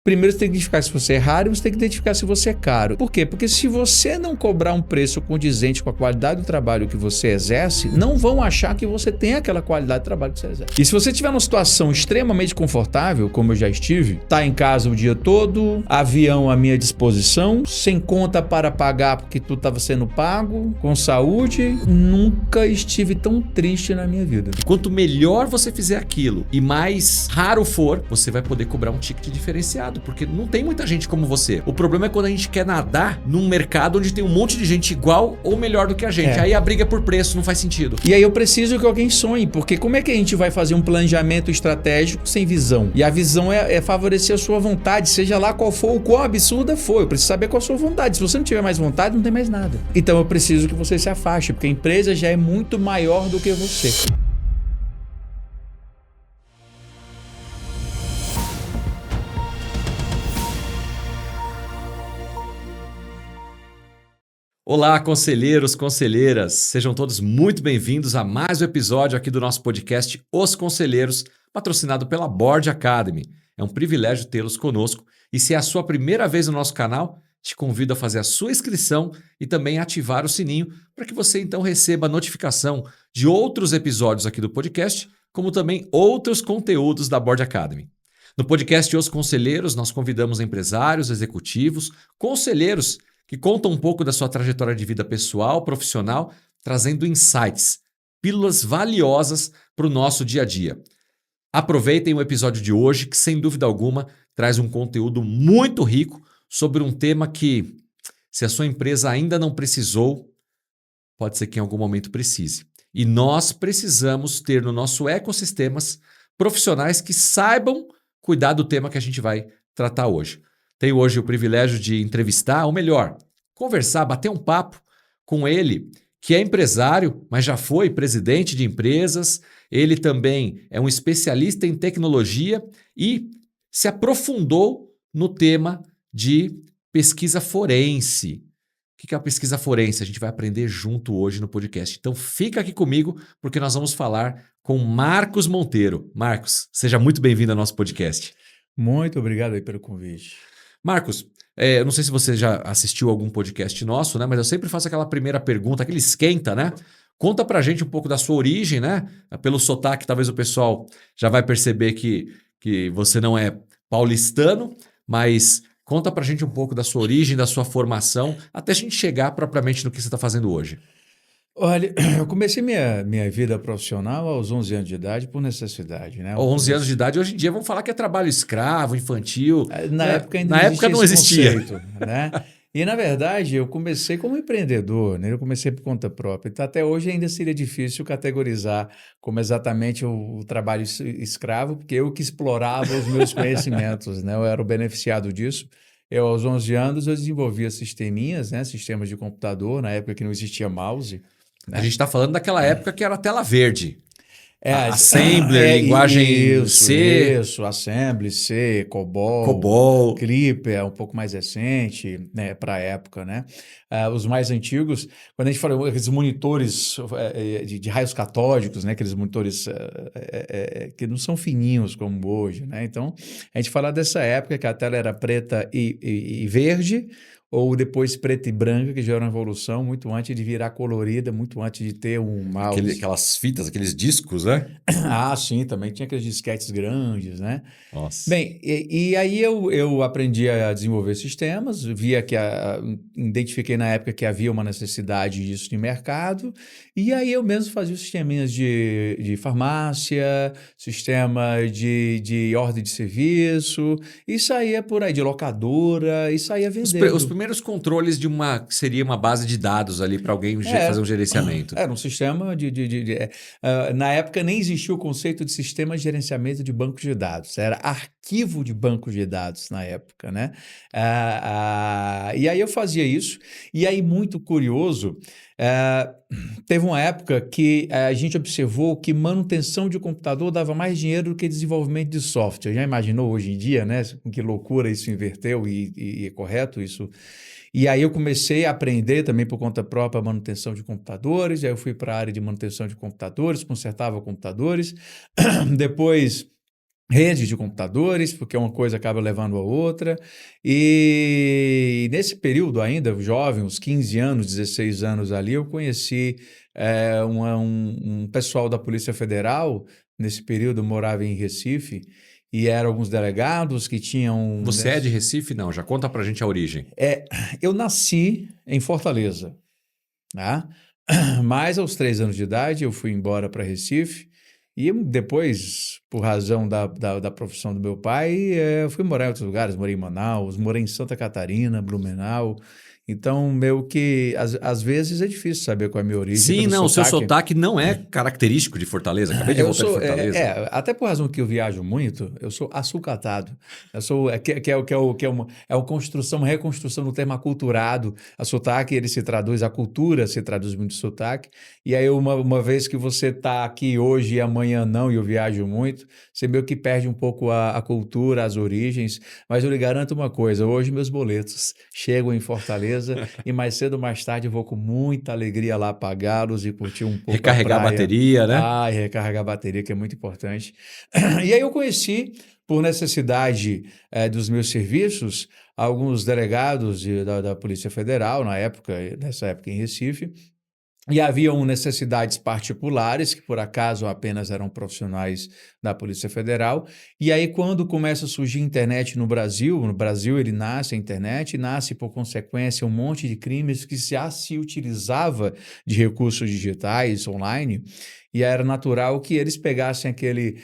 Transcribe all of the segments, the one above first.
Primeiro você tem que identificar se você é raro e você tem que identificar se você é caro. Por quê? Porque se você não cobrar um preço condizente com a qualidade do trabalho que você exerce, não vão achar que você tem aquela qualidade de trabalho que você exerce. E se você estiver numa situação extremamente confortável, como eu já estive, tá em casa o dia todo, avião à minha disposição, sem conta para pagar porque tudo estava sendo pago, com saúde, nunca estive tão triste na minha vida. Quanto melhor você fizer aquilo e mais raro for, você vai poder cobrar um ticket diferenciado, porque não tem muita gente como você. O problema é quando a gente quer nadar num mercado onde tem um monte de gente igual ou melhor do que a gente. Aí a briga por preço não faz sentido. E aí eu preciso que alguém sonhe, porque como é que a gente vai fazer um planejamento estratégico sem visão? E a visão é favorecer a sua vontade, seja lá qual for, o quão absurda for. Eu preciso saber qual a sua vontade. Se você não tiver mais vontade, não tem mais nada. Então eu preciso que você se afaste, porque a empresa já é muito maior do que você. Olá, conselheiros, conselheiras, sejam todos muito bem-vindos a mais um episódio aqui do nosso podcast Os Conselheiros, patrocinado pela Board Academy. É um privilégio tê-los conosco e se é a sua primeira vez no nosso canal, te convido a fazer a sua inscrição e também ativar o sininho para que você então receba a notificação de outros episódios aqui do podcast, como também outros conteúdos da Board Academy. No podcast Os Conselheiros, nós convidamos empresários, executivos, conselheiros que contam um pouco da sua trajetória de vida pessoal, profissional, trazendo insights, pílulas valiosas para o nosso dia a dia. Aproveitem o episódio de hoje, que sem dúvida alguma traz um conteúdo muito rico sobre um tema que, se a sua empresa ainda não precisou, pode ser que em algum momento precise. E nós precisamos ter no nosso ecossistema profissionais que saibam cuidar do tema que a gente vai tratar hoje. Tenho hoje o privilégio de entrevistar, ou melhor, conversar, bater um papo com ele, que é empresário, mas já foi presidente de empresas. Ele também é um especialista em tecnologia e se aprofundou no tema de pesquisa forense. O que é a pesquisa forense? A gente vai aprender junto hoje no podcast. Então fica aqui comigo, porque nós vamos falar com Marcos Monteiro. Marcos, seja muito bem-vindo ao nosso podcast. Muito obrigado aí pelo convite. Marcos, eu não sei se você já assistiu algum podcast nosso, né? Mas eu sempre faço aquela primeira pergunta, aquele esquenta, né? Conta pra gente um pouco da sua origem, né? Pelo sotaque, talvez o pessoal já vai perceber que você não é paulistano, mas conta pra gente um pouco da sua origem, da sua formação, até a gente chegar propriamente no que você está fazendo hoje. Olha, eu comecei minha vida profissional aos 11 anos de idade por necessidade, né? 11 anos de idade, hoje em dia vamos falar que é trabalho escravo, infantil. Na né? época ainda Na época não existia. Conceito, né? E, na verdade, eu comecei como empreendedor, né? Eu comecei por conta própria. Então, até hoje ainda seria difícil categorizar como exatamente o trabalho escravo, porque eu que explorava os meus conhecimentos, né? Eu era o beneficiado disso. Eu, aos 11 anos, eu desenvolvia sisteminhas, né? Sistemas de computador, na época que não existia mouse. A gente está falando daquela época que era tela verde. Assembler, linguagem C. Isso, Assembly, C, COBOL, COBOL. Clipper, um pouco mais recente, né, para a época, né? Os mais antigos, quando a gente fala aqueles monitores de raios catódicos, né, aqueles monitores que não são fininhos como hoje, né? Então, a gente fala dessa época que a tela era preta e verde, ou depois preta e branca, que já era uma evolução muito antes de virar colorida, muito antes de ter um mouse. Aquelas fitas, aqueles discos, né? Sim, também tinha aqueles disquetes grandes, né? Nossa. Bem, e aí eu aprendi a desenvolver sistemas, via que identifiquei na época que havia uma necessidade disso no mercado, e aí eu mesmo fazia os sisteminhas de farmácia, sistema de ordem de serviço, e saía por aí, de locadora, e saía vendendo. Os primeiros controles de seria uma base de dados ali para alguém fazer um gerenciamento. Era um sistema na época nem existia o conceito de sistema de gerenciamento de bancos de dados, era arquivo de bancos de dados na época, né? E aí eu fazia isso, e aí muito curioso, teve uma época que a gente observou que manutenção de computador dava mais dinheiro do que desenvolvimento de software. Já imaginou hoje em dia, né? Que loucura isso inverteu e é correto isso? E aí eu comecei a aprender também por conta própria a manutenção de computadores, aí eu fui para a área de manutenção de computadores, consertava computadores, depois rede de computadores, porque uma coisa acaba levando a outra. E nesse período ainda, jovem, uns 15 anos, 16 anos ali, eu conheci um pessoal da Polícia Federal. Nesse período eu morava em Recife e eram alguns delegados que tinham... Você é de Recife? Não, já conta pra gente a origem. Eu nasci em Fortaleza, tá? Mas aos 3 anos de idade eu fui embora para Recife e depois, por razão da profissão do meu pai, eu fui morar em outros lugares. Morei em Manaus, morei em Santa Catarina, Blumenau. Então, meio que às vezes é difícil saber qual é a minha origem Sim, pelo não, o seu sotaque. sotaque não é característico de Fortaleza. Acabei de Eu voltar de sou, Fortaleza. até por razão que eu viajo muito, eu sou açucatado. Eu sou, é uma construção, uma reconstrução do termo aculturado. A sotaque, ele se traduz, a cultura se traduz muito em sotaque. E aí, uma vez que você está aqui hoje e amanhã não, e eu viajo muito, você meio que perde um pouco a cultura, as origens. Mas eu lhe garanto uma coisa, hoje meus boletos chegam em Fortaleza e mais cedo ou mais tarde eu vou com muita alegria lá pagá-los e curtir um pouco a Recarregar a praia. bateria, né? E recarregar a bateria, que é muito importante. E aí eu conheci, por necessidade dos meus serviços, alguns delegados da Polícia Federal, nessa época em Recife, e haviam necessidades particulares, que por acaso apenas eram profissionais da Polícia Federal. E aí, quando começa a surgir a internet no Brasil ele nasce a internet, e nasce por consequência um monte de crimes que já se utilizava de recursos digitais online, e era natural que eles pegassem aquele...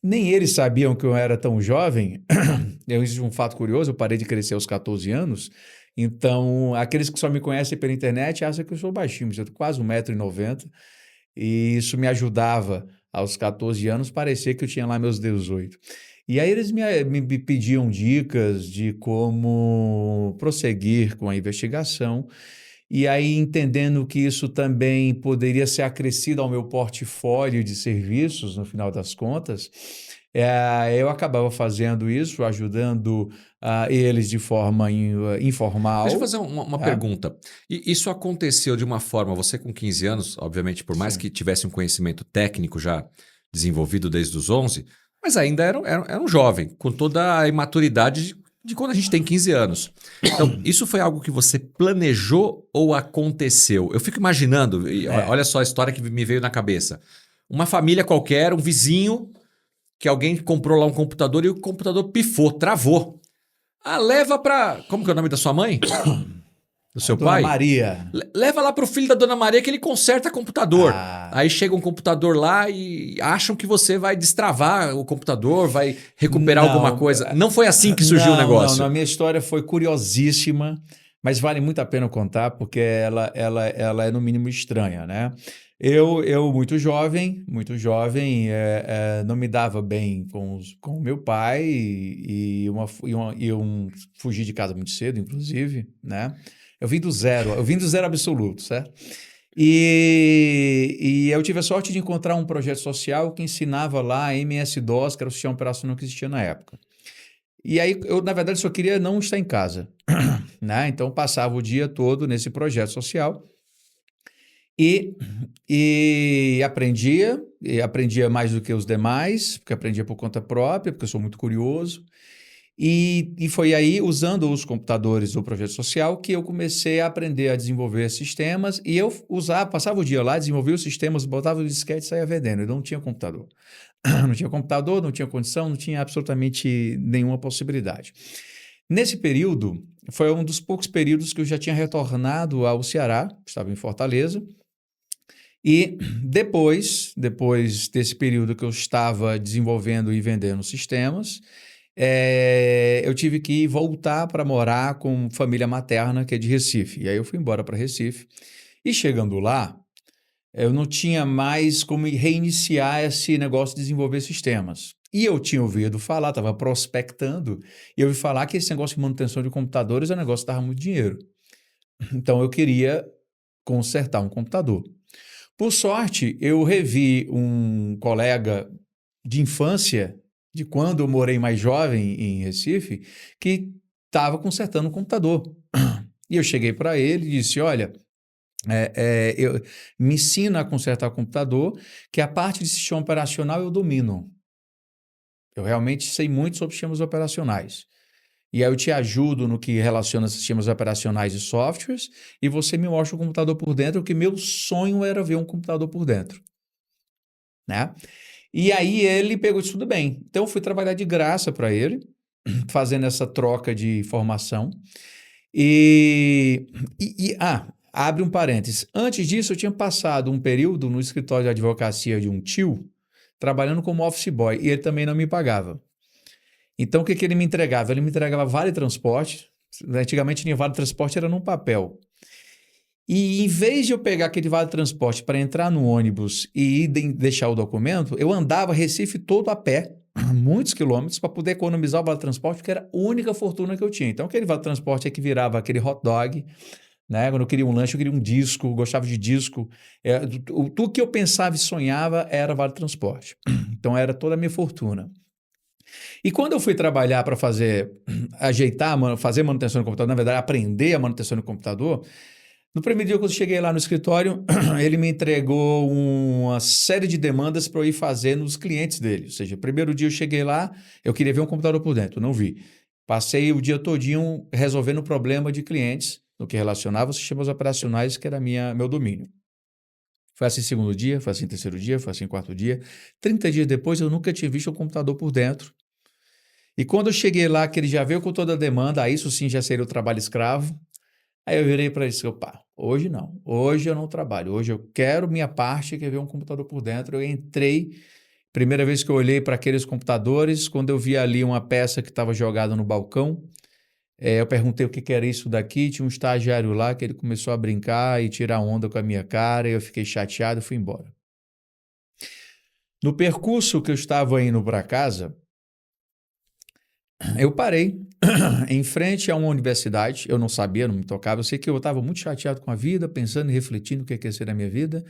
Nem eles sabiam que eu era tão jovem. Isso é um fato curioso, eu parei de crescer aos 14 anos, então, aqueles que só me conhecem pela internet acham que eu sou baixinho, mas eu tenho quase 1,90 m, e isso me ajudava, aos 14 anos, parecer que eu tinha lá meus 18. E aí eles me pediam dicas de como prosseguir com a investigação, e aí entendendo que isso também poderia ser acrescido ao meu portfólio de serviços, no final das contas, eu acabava fazendo isso, ajudando eles de forma Deixa eu informal. fazer uma Tá? pergunta. Isso aconteceu de uma forma, você com 15 anos, obviamente, por mais Sim. que tivesse um conhecimento técnico já desenvolvido desde os 11, mas ainda era um jovem, com toda a imaturidade de quando a gente tem 15 anos. Então, isso foi algo que você planejou ou aconteceu? Eu fico imaginando, e É. olha só a história que me veio na cabeça. Uma família qualquer, um vizinho, que alguém comprou lá um computador e o computador pifou, travou. Ah, leva pra... Como que é o nome da sua mãe? Do A seu Dona pai? Maria. Leva lá pro filho da Dona Maria que ele conserta computador. Ah, Aí chega um computador lá e acham que você vai destravar o computador, vai recuperar alguma não, coisa. Não foi assim que surgiu o não. A negócio. minha história foi curiosíssima, mas vale muito a pena contar porque ela é no mínimo estranha, né? Eu muito jovem, não me dava bem com o meu pai fugi de casa muito cedo, inclusive, né? Eu vim do zero absoluto, certo? E eu tive a sorte de encontrar um projeto social que ensinava lá MS-DOS, que era o sistema operacional que existia na época. E aí eu, na verdade, só queria não estar em casa, né? Então eu passava o dia todo nesse projeto social e, e aprendia mais do que os demais, porque aprendia por conta própria, porque eu sou muito curioso. E foi aí, usando os computadores do projeto social, que eu comecei a aprender a desenvolver sistemas. E eu passava o dia lá, desenvolvia os sistemas, botava o disquete e saía vendendo. Eu não tinha computador. Não tinha computador, não tinha condição, não tinha absolutamente nenhuma possibilidade. Nesse período, foi um dos poucos períodos que eu já tinha retornado ao Ceará, estava em Fortaleza. E depois desse período que eu estava desenvolvendo e vendendo sistemas, eu tive que voltar para morar com família materna, que é de Recife. E aí eu fui embora para Recife. E chegando lá, eu não tinha mais como reiniciar esse negócio de desenvolver sistemas. E eu tinha ouvido falar, estava prospectando, e eu ouvi falar que esse negócio de manutenção de computadores é um negócio que dava muito dinheiro. Então eu queria consertar um computador. Por sorte, eu revi um colega de infância, de quando eu morei mais jovem em Recife, que estava consertando um computador. E eu cheguei para ele e disse: Olha, me ensina a consertar o computador, que a parte de sistema operacional eu domino. Eu realmente sei muito sobre sistemas operacionais. E aí eu te ajudo no que relaciona sistemas operacionais e softwares, e você me mostra o computador por dentro, que meu sonho era ver um computador por dentro, né? E aí ele pegou isso tudo bem. Então eu fui trabalhar de graça para ele, fazendo essa troca de informação. Abre um parênteses. Antes disso, eu tinha passado um período no escritório de advocacia de um tio, trabalhando como office boy, e ele também não me pagava. Então, o que ele me entregava? Ele me entregava vale transporte. Antigamente, vale transporte era num papel. E em vez de eu pegar aquele vale transporte para entrar no ônibus e ir deixar o documento, eu andava Recife todo a pé, muitos quilômetros, para poder economizar o vale transporte, porque era a única fortuna que eu tinha. Então, aquele vale transporte é que virava aquele hot dog, né? Quando eu queria um lanche, eu queria um disco, gostava de disco. Tudo que eu pensava e sonhava era vale transporte. Então, era toda a minha fortuna. E quando eu fui trabalhar para fazer manutenção no computador, na verdade, aprender a manutenção no computador, no primeiro dia que eu cheguei lá no escritório, ele me entregou uma série de demandas para eu ir fazer nos clientes dele. Ou seja, primeiro dia eu cheguei lá, eu queria ver um computador por dentro, não vi. Passei o dia todinho resolvendo problema de clientes, no que relacionava aos sistemas operacionais, que era meu domínio. Foi assim segundo dia, foi assim terceiro dia, foi assim quarto dia. 30 dias depois, eu nunca tinha visto um computador por dentro. E quando eu cheguei lá, que ele já veio com toda a demanda, aí isso sim já seria o trabalho escravo. Aí eu virei para ele e disse, opa, hoje não, hoje eu não trabalho, hoje eu quero minha parte, que é ver um computador por dentro. Eu entrei, primeira vez que eu olhei para aqueles computadores, quando eu vi ali uma peça que estava jogada no balcão, eu perguntei o que era isso daqui, tinha um estagiário lá que ele começou a brincar e tirar onda com a minha cara, e eu fiquei chateado e fui embora. No percurso que eu estava indo para casa, eu parei em frente a uma universidade, eu não sabia, não me tocava, eu sei que eu estava muito chateado com a vida, pensando e refletindo o que ia ser a minha vida,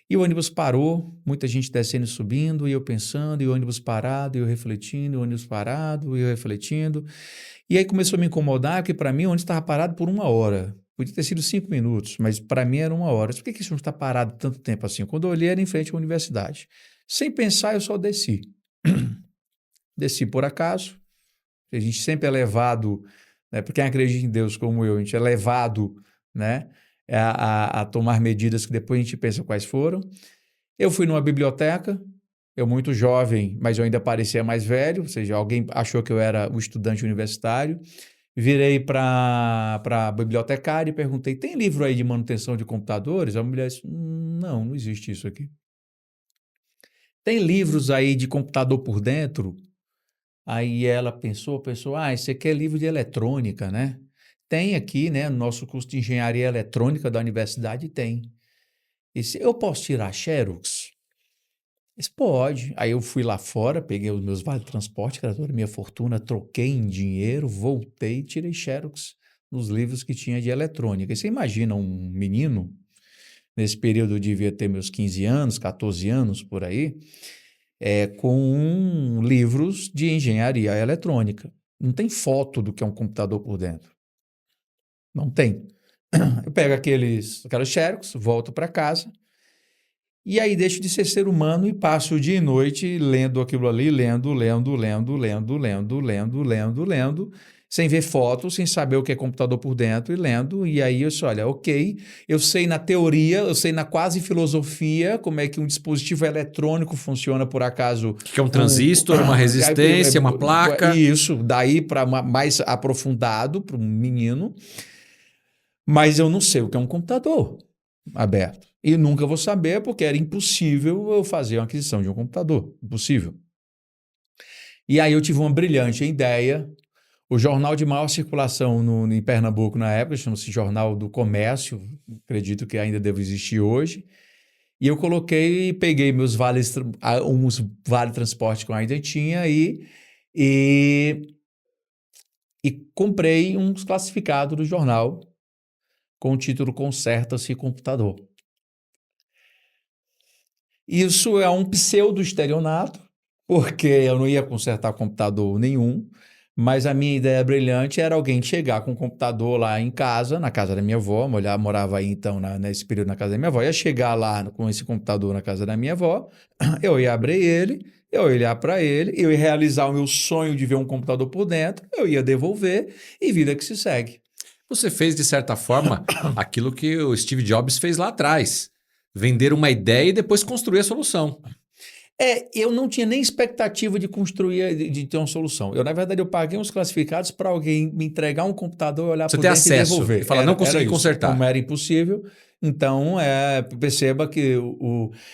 e o ônibus parou, muita gente descendo e subindo, e eu pensando, e o ônibus parado, e eu refletindo, e o ônibus parado, e eu refletindo, e aí começou a me incomodar, porque para mim o ônibus estava parado por 1 hora, podia ter sido 5 minutos, mas para mim era 1 hora. Por que esse ônibus está parado tanto tempo assim? Quando eu olhei era em frente à universidade. Sem pensar, eu só desci. Desci por acaso. A gente sempre é levado, né, porque quem acredita em Deus como eu, a gente é levado, né, a tomar medidas que depois a gente pensa quais foram. Eu fui numa biblioteca, eu muito jovem, mas eu ainda parecia mais velho, ou seja, alguém achou que eu era um estudante universitário. Virei para a bibliotecária e perguntei, tem livro aí de manutenção de computadores? A mulher disse, não, não existe isso aqui. Tem livros aí de computador por dentro? Aí ela pensou, esse aqui é livro de eletrônica, né? Tem aqui, né, no nosso curso de engenharia eletrônica da universidade, tem. Disse, eu posso tirar xerox? Disse, pode. Aí eu fui lá fora, peguei os meus vale-transporte, que era toda a minha fortuna, troquei em dinheiro, voltei e tirei xerox nos livros que tinha de eletrônica. E você imagina um menino, nesse período eu devia ter meus 15 anos, 14 anos, por aí, com livros de engenharia eletrônica. Não tem foto do que é um computador por dentro. Não tem. Eu pego aqueles xerox, volto para casa e aí deixo de ser humano e passo o dia e noite lendo aquilo ali, lendo, sem ver fotos, sem saber o que é computador por dentro e lendo. E aí eu disse, olha, ok, eu sei na teoria, eu sei na quase filosofia como é que um dispositivo eletrônico funciona, por acaso. O que é um transistor, uma resistência, uma placa. Isso, daí para mais aprofundado, para um menino. Mas eu não sei o que é um computador aberto. E nunca vou saber porque era impossível eu fazer uma aquisição de um computador. Impossível. E aí eu tive uma brilhante ideia. O jornal de maior circulação em Pernambuco na época, chama-se Jornal do Comércio, acredito que ainda deve existir hoje. E eu peguei uns vale transporte que eu ainda tinha e comprei uns classificados do jornal com o título Conserta-se Computador. Isso é um pseudo-estelionato, porque eu não ia consertar computador nenhum, mas a minha ideia brilhante era alguém chegar com um computador lá em casa, na casa da minha avó, morava aí então nesse período na casa da minha avó, ia chegar lá com esse computador na casa da minha avó, eu ia abrir ele, eu ia olhar para ele, eu ia realizar o meu sonho de ver um computador por dentro, eu ia devolver e vida que se segue. Você fez, de certa forma, aquilo que o Steve Jobs fez lá atrás. Vender uma ideia e depois construir a solução. Eu não tinha nem expectativa de construir, de ter uma solução. Na verdade, eu paguei uns classificados para alguém me entregar um computador, olhar Você por tem dentro acesso e devolver. e falar, não consegui isso. consertar. Como era impossível, então perceba que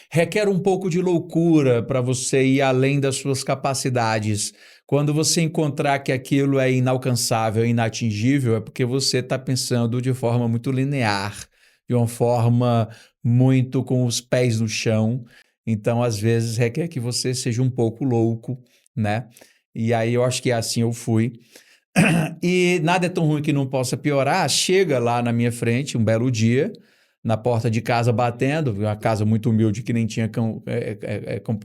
requer um pouco de loucura para você ir além das suas capacidades. Quando você encontrar que aquilo é inalcançável, inatingível, é porque você está pensando de forma muito linear, de uma forma muito com os pés no chão. Então, às vezes, requer que você seja um pouco louco, né? E aí eu acho que assim eu fui. E nada é tão ruim que não possa piorar. Chega lá na minha frente, um belo dia, na porta de casa batendo, uma casa muito humilde que nem tinha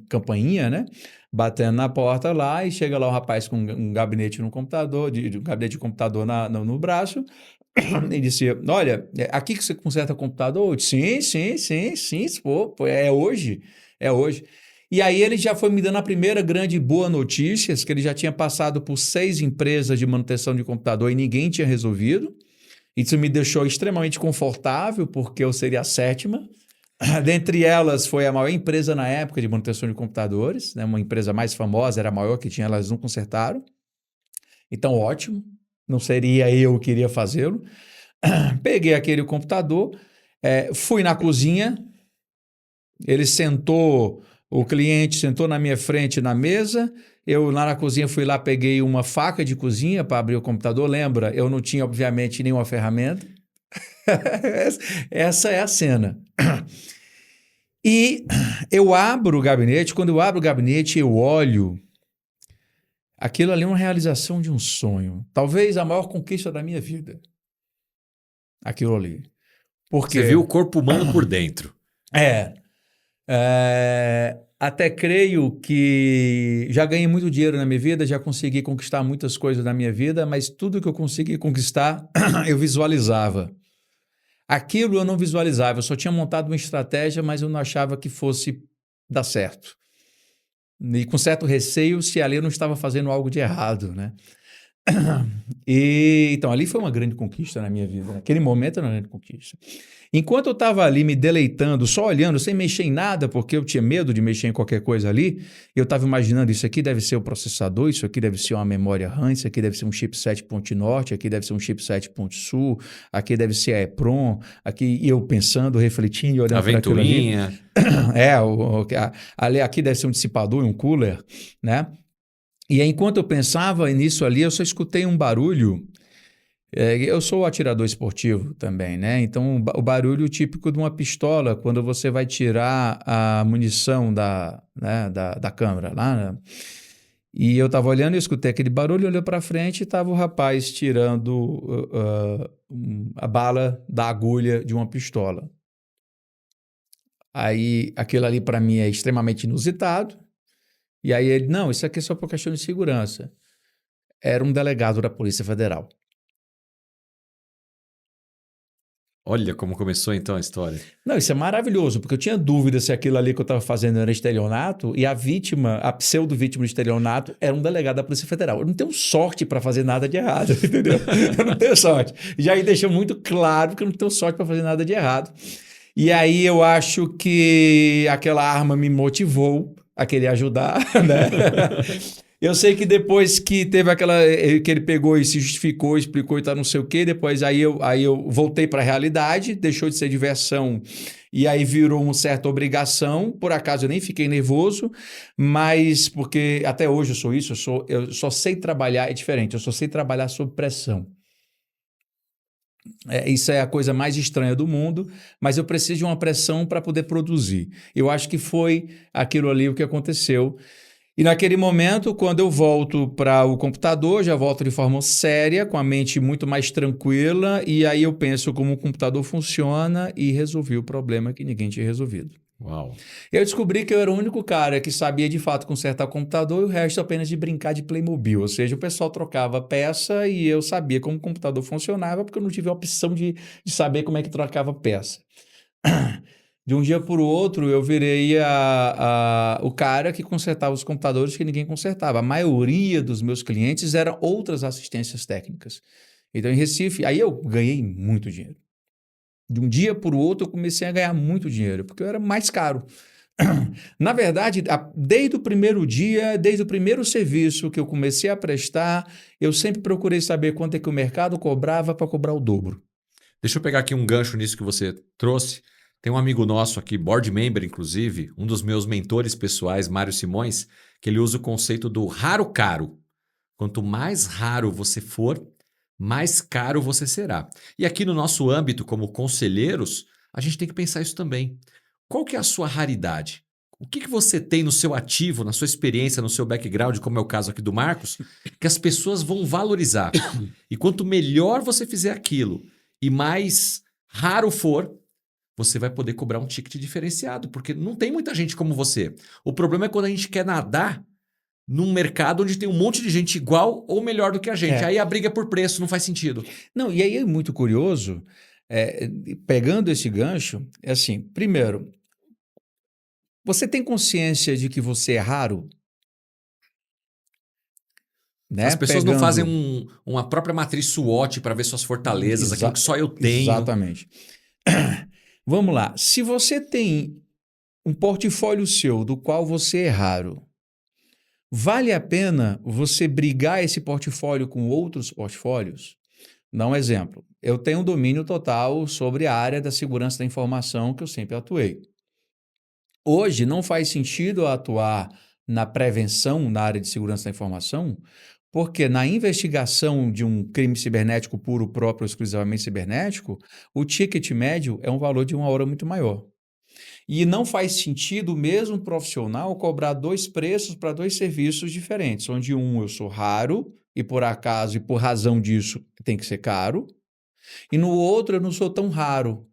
campainha, né? Batendo na porta lá, e chega lá um rapaz com um gabinete no computador, um gabinete de computador no braço, e disse: olha, aqui que você conserta computador? Eu disse, sim, pô, é hoje. É hoje. E aí ele já foi me dando a primeira grande boa notícia, que ele já tinha passado por 6 empresas de manutenção de computador e ninguém tinha resolvido. Isso me deixou extremamente confortável, porque eu seria a 7ª. Dentre elas, foi a maior empresa na época de manutenção de computadores, né? Uma empresa mais famosa, era a maior que tinha, elas não consertaram. Então, ótimo. Não seria eu que iria fazê-lo. Peguei aquele computador, fui na cozinha, o cliente sentou na minha frente na mesa, eu lá na cozinha fui lá, peguei uma faca de cozinha para abrir o computador, lembra? Eu não tinha, obviamente, nenhuma ferramenta. Essa é a cena. E eu abro o gabinete, quando eu abro o gabinete, eu olho, aquilo ali é uma realização de um sonho, talvez a maior conquista da minha vida. Aquilo ali. Porque Você viu o corpo humano por dentro. Até creio que já ganhei muito dinheiro na minha vida, já consegui conquistar muitas coisas na minha vida, mas tudo que eu consegui conquistar, eu visualizava. Aquilo eu não visualizava, eu só tinha montado uma estratégia, mas eu não achava que fosse dar certo. E com certo receio se ali eu não estava fazendo algo de errado, né? Então, ali foi uma grande conquista na minha vida. Naquele momento era uma grande conquista. Enquanto eu estava ali me deleitando, só olhando, sem mexer em nada, porque eu tinha medo de mexer em qualquer coisa ali, eu estava imaginando, isso aqui deve ser o processador, isso aqui deve ser uma memória RAM, isso aqui deve ser um chipset ponte norte, aqui deve ser um chipset ponte sul, aqui deve ser a EPROM, aqui eu pensando, refletindo e olhando para aquilo ali. Aqui deve ser um dissipador e um cooler, né? E aí, enquanto eu pensava nisso ali, eu só escutei um barulho. Eu sou atirador esportivo também, né? Então, o barulho típico de uma pistola, quando você vai tirar a munição da câmera lá, né? E eu estava olhando e escutei aquele barulho, olhei para frente e estava o rapaz tirando a bala da agulha de uma pistola. Aí, aquilo ali para mim é extremamente inusitado. E aí ele, não, isso aqui é só por questão de segurança. Era um delegado da Polícia Federal. Olha como começou então a história. Não, isso é maravilhoso, porque eu tinha dúvida se aquilo ali que eu estava fazendo era estelionato e a vítima, a pseudo-vítima de estelionato, era um delegado da Polícia Federal. Eu não tenho sorte para fazer nada de errado, entendeu? Eu não tenho sorte. Já aí deixou muito claro que eu não tenho sorte para fazer nada de errado. E aí eu acho que aquela arma me motivou a querer ajudar, né? Eu sei que depois que teve que ele pegou e se justificou, explicou e tal, não sei o quê, depois aí eu voltei para a realidade, deixou de ser diversão e aí virou uma certa obrigação. Por acaso eu nem fiquei nervoso, mas porque até hoje eu sou isso, eu só sei trabalhar, é diferente, eu só sei trabalhar sob pressão. Isso é a coisa mais estranha do mundo, mas eu preciso de uma pressão para poder produzir. Eu acho que foi aquilo ali o que aconteceu. E naquele momento, quando eu volto para o computador, já volto de forma séria, com a mente muito mais tranquila, e aí eu penso como o computador funciona e resolvi o problema que ninguém tinha resolvido. Uau. Eu descobri que eu era o único cara que sabia de fato consertar o computador e o resto apenas de brincar de Playmobil. Ou seja, o pessoal trocava peça e eu sabia como o computador funcionava porque eu não tive a opção de saber como é que trocava peça. De um dia para o outro, eu virei o cara que consertava os computadores que ninguém consertava. A maioria dos meus clientes eram outras assistências técnicas. Então, em Recife, aí eu ganhei muito dinheiro. De um dia para o outro, eu comecei a ganhar muito dinheiro, porque eu era mais caro. Na verdade, desde o primeiro dia, desde o primeiro serviço que eu comecei a prestar, eu sempre procurei saber quanto é que o mercado cobrava para cobrar o dobro. Deixa eu pegar aqui um gancho nisso que você trouxe. Tem um amigo nosso aqui, board member, inclusive, um dos meus mentores pessoais, Mário Simões, que ele usa o conceito do raro caro. Quanto mais raro você for, mais caro você será. E aqui no nosso âmbito, como conselheiros, a gente tem que pensar isso também. Qual que é a sua raridade? O que você tem no seu ativo, na sua experiência, no seu background, como é o caso aqui do Marcos, que as pessoas vão valorizar? E quanto melhor você fizer aquilo e mais raro for, você vai poder cobrar um ticket diferenciado, porque não tem muita gente como você. O problema é quando a gente quer nadar num mercado onde tem um monte de gente igual ou melhor do que a gente. Aí a briga por preço não faz sentido. Não, e aí é muito curioso, pegando esse gancho, é assim, primeiro, você tem consciência de que você é raro? Né? As pessoas não fazem Pegando... uma própria matriz SWOT para ver suas fortalezas, aquilo que só eu tenho. Exatamente. Vamos lá. Se você tem um portfólio seu do qual você é raro, vale a pena você brigar esse portfólio com outros portfólios? Dá um exemplo. Eu tenho um domínio total sobre a área da segurança da informação que eu sempre atuei. Hoje não faz sentido eu atuar na prevenção na área de segurança da informação, porque na investigação de um crime cibernético puro, próprio, exclusivamente cibernético, o ticket médio é um valor de 1 hora muito maior. E não faz sentido o mesmo profissional cobrar 2 preços para 2 serviços diferentes, onde um eu sou raro e por acaso e por razão disso tem que ser caro, e no outro eu não sou tão raro.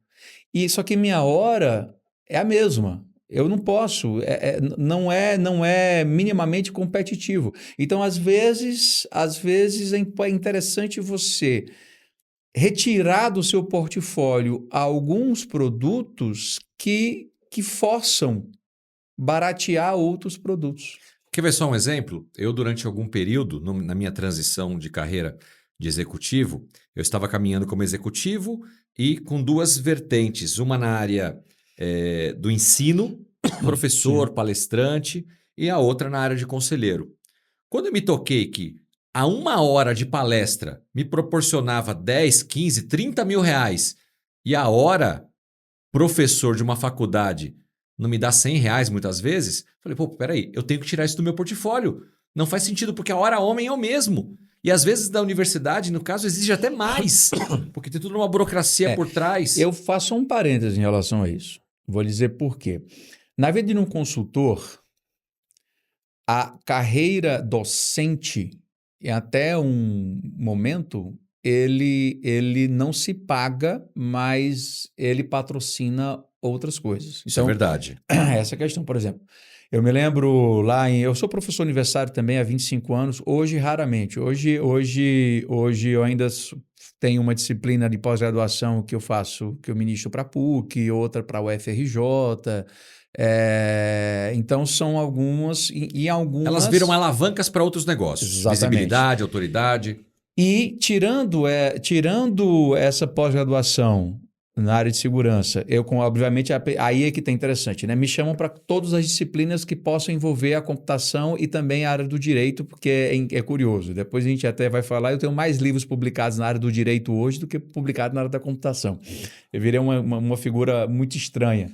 E só que minha hora é a mesma. Eu não posso, não é minimamente competitivo. Então, às vezes é interessante você retirar do seu portfólio alguns produtos que forçam baratear outros produtos. Quer ver só um exemplo? Eu, durante algum período, na minha transição de carreira de executivo, eu estava caminhando como executivo e com 2 vertentes. Uma na área do ensino, professor, palestrante, e a outra na área de conselheiro. Quando eu me toquei que a 1 hora de palestra me proporcionava 10, 15, 30 mil reais e a hora professor de uma faculdade não me dá 100 reais muitas vezes, falei, pô, peraí, eu tenho que tirar isso do meu portfólio. Não faz sentido, porque a hora homem é o mesmo. E às vezes da universidade, no caso, exige até mais, porque tem toda uma burocracia por trás. Eu faço um parênteses em relação a isso. Vou dizer por quê. Na vida de um consultor, a carreira docente, até um momento, ele não se paga, mas ele patrocina outras coisas. Isso é verdade. Essa questão, por exemplo. Eu me lembro eu sou professor universitário também há 25 anos, hoje raramente. Hoje eu ainda tenho uma disciplina de pós-graduação que eu faço, que eu ministro para a PUC, outra para a UFRJ. Então são algumas e algumas... Elas viram alavancas para outros negócios. Exatamente. Visibilidade, autoridade. E tirando essa pós-graduação na área de segurança, obviamente, aí é que está interessante, né? Me chamam para todas as disciplinas que possam envolver a computação e também a área do direito, porque é curioso. Depois a gente até vai falar, eu tenho mais livros publicados na área do direito hoje do que publicados na área da computação. Eu virei uma figura muito estranha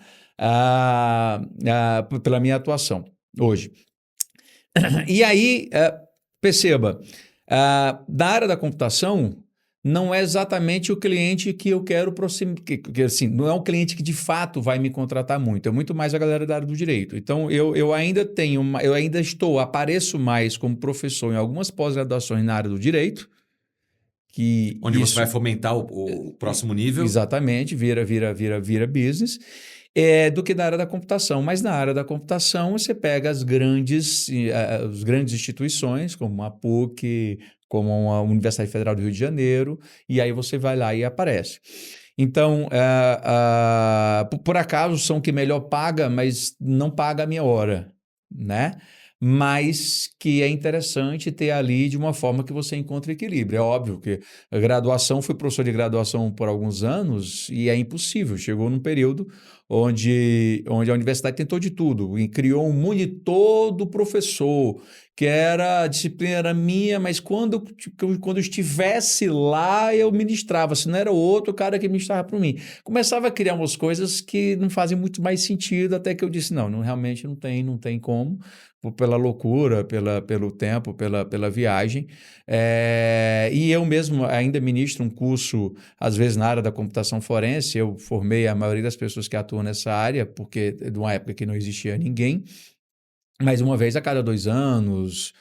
pela minha atuação hoje. E aí, perceba, da área da computação, não é exatamente o cliente que eu quero assim, não é um cliente que de fato vai me contratar muito, é muito mais a galera da área do direito. Então, eu ainda apareço mais como professor em algumas pós-graduações na área do direito. Onde você vai fomentar o próximo nível. Exatamente, vira business. Do que na área da computação. Mas na área da computação você pega as grandes instituições, como a PUC, como a Universidade Federal do Rio de Janeiro, e aí você vai lá e aparece. Então, por acaso, são que melhor paga, mas não paga a minha hora, né? Mas que é interessante ter ali de uma forma que você encontre equilíbrio. É óbvio que a graduação, fui professor de graduação por alguns anos e é impossível. Chegou num período onde a universidade tentou de tudo e criou um monitor do professor, que a disciplina era minha, mas quando eu estivesse lá, eu ministrava. Se não era outro cara que ministrava para mim. Começava a criar umas coisas que não fazem muito mais sentido, até que eu disse, não realmente não tem como, pela loucura, pelo tempo, pela viagem. E eu mesmo ainda ministro um curso, às vezes na área da computação forense, eu formei a maioria das pessoas que atuam nessa área, porque de uma época que não existia ninguém, mas uma vez a cada 2 anos,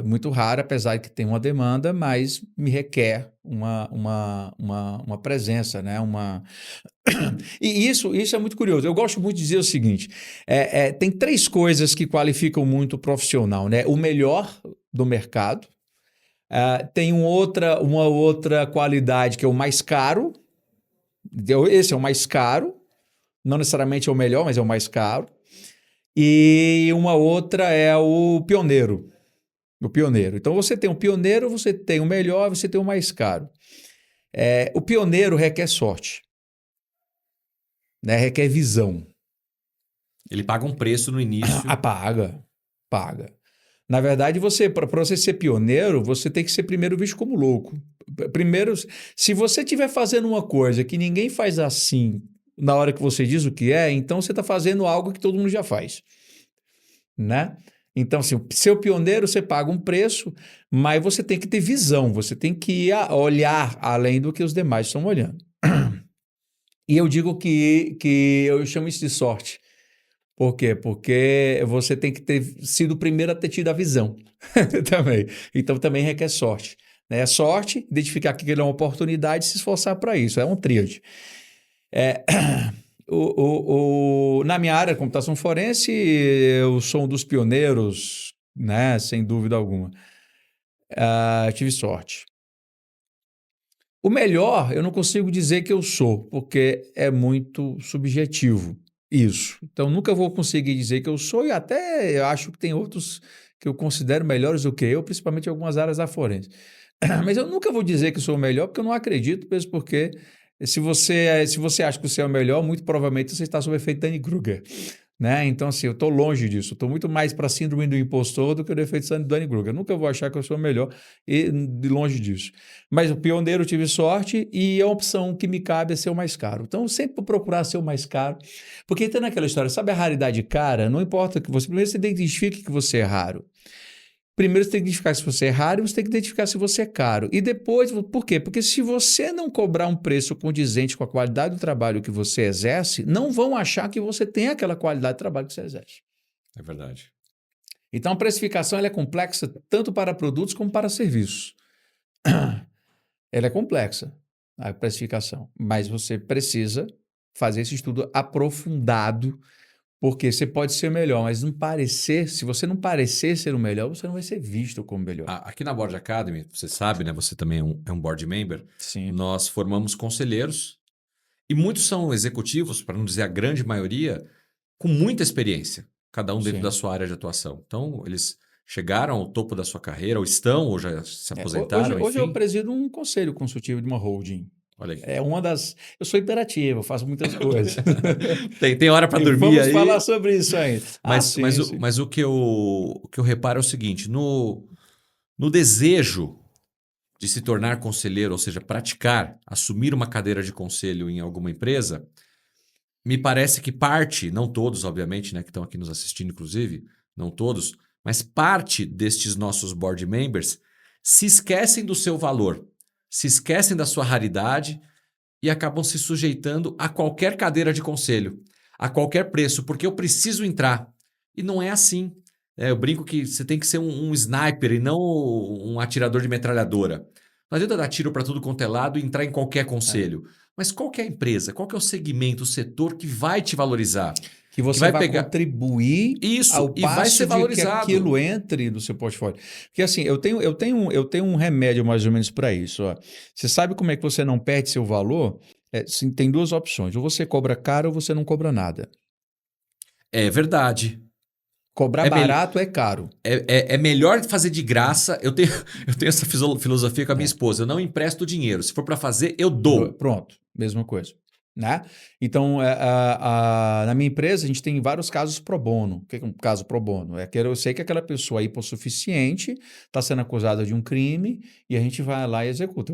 muito raro, apesar de que tem uma demanda, mas me requer uma presença, né? E isso é muito curioso. Eu gosto muito de dizer o seguinte: tem 3 coisas que qualificam muito o profissional, né? O melhor do mercado, tem uma outra qualidade que é o mais caro. Esse é o mais caro, não necessariamente é o melhor, mas é o mais caro. E uma outra é o pioneiro. O pioneiro. Então você tem o pioneiro, você tem o melhor, você tem o mais caro. O pioneiro requer sorte, né? Requer visão. Ele paga um preço no início. Paga. Na verdade, para você ser pioneiro, você tem que ser primeiro visto como louco. Primeiro, se você estiver fazendo uma coisa que ninguém faz assim na hora que você diz o que é, então você está fazendo algo que todo mundo já faz, né? Então, assim, ser pioneiro, você paga um preço, mas você tem que ter visão, você tem que olhar além do que os demais estão olhando. E eu digo que eu chamo isso de sorte. Por quê? Porque você tem que ter sido o primeiro a ter tido a visão também. Então, também requer sorte. Né? Sorte, identificar que aquilo é uma oportunidade e se esforçar para isso. É um tríade. Na minha área, computação forense, eu sou um dos pioneiros, né? Sem dúvida alguma. Tive sorte. O melhor, eu não consigo dizer que eu sou, porque é muito subjetivo isso. Então, nunca vou conseguir dizer que eu sou, e até eu acho que tem outros que eu considero melhores do que eu, principalmente em algumas áreas da forense. Mas eu nunca vou dizer que eu sou o melhor, porque eu não acredito, mesmo porque se você acha que você é o melhor, muito provavelmente você está sob efeito Dunning-Kruger. Né? Então, assim, eu estou longe disso. Estou muito mais para a síndrome do impostor do que o defeito de Dunning-Kruger. Eu nunca vou achar que eu sou o melhor e de longe disso. Mas o pioneiro eu tive sorte e a opção que me cabe é ser o mais caro. Então, eu sempre vou procurar ser o mais caro. Porque tem naquela história, sabe a raridade cara? Não importa que você... Primeiro você identifique que você é raro. Primeiro você tem que identificar se você é raro e você tem que identificar se você é caro. E depois, por quê? Porque se você não cobrar um preço condizente com a qualidade do trabalho que você exerce, não vão achar que você tem aquela qualidade de trabalho que você exerce. É verdade. Então a precificação ela é complexa tanto para produtos como para serviços. Ela é complexa, a precificação, mas você precisa fazer esse estudo aprofundado. Porque você pode ser o melhor, mas se você não parecer ser o melhor, você não vai ser visto como melhor. Aqui na Board Academy, você sabe, né? Você também é um board member. Sim. Nós formamos conselheiros e muitos são executivos, para não dizer a grande maioria, com muita experiência, cada um dentro da sua área de atuação. Então, eles chegaram ao topo da sua carreira, ou estão, ou já se aposentaram. Hoje eu presido um conselho consultivo de uma holding. Olha aí. Eu sou hiperativo, eu faço muitas coisas. tem hora para dormir Vamos aí. falar sobre isso ainda. Mas o que eu reparo é o seguinte: no desejo de se tornar conselheiro, ou seja, praticar, assumir uma cadeira de conselho em alguma empresa, me parece que parte, não todos, obviamente, né, que estão aqui nos assistindo, inclusive, não todos, mas parte destes nossos board members se esquecem do seu valor, se esquecem da sua raridade e acabam se sujeitando a qualquer cadeira de conselho, a qualquer preço, porque eu preciso entrar. E não é assim. Eu brinco que você tem que ser um sniper e não um atirador de metralhadora. Não adianta dar tiro para tudo quanto é lado e entrar em qualquer conselho. Mas qual que é a empresa, qual que é o segmento, o setor que vai te valorizar? Que você vai vai pegar contribuir isso ao e vai ser passo de que valorizado. aquilo entre no seu portfólio. Porque assim, eu tenho um remédio mais ou menos para isso. Ó. Você sabe como é que você não perde seu valor? Tem duas opções. Ou você cobra caro ou você não cobra nada. É verdade. Cobrar É, mel- barato é caro. é melhor fazer de graça. Eu tenho essa filosofia com a minha É. esposa. Eu não empresto dinheiro. Se for para fazer, eu dou. Pronto, mesma coisa. Né? Então, na minha empresa, a gente tem vários casos pro bono. O que é um caso pro bono? Eu sei que aquela pessoa hipossuficiente está sendo acusada de um crime e a gente vai lá e executa.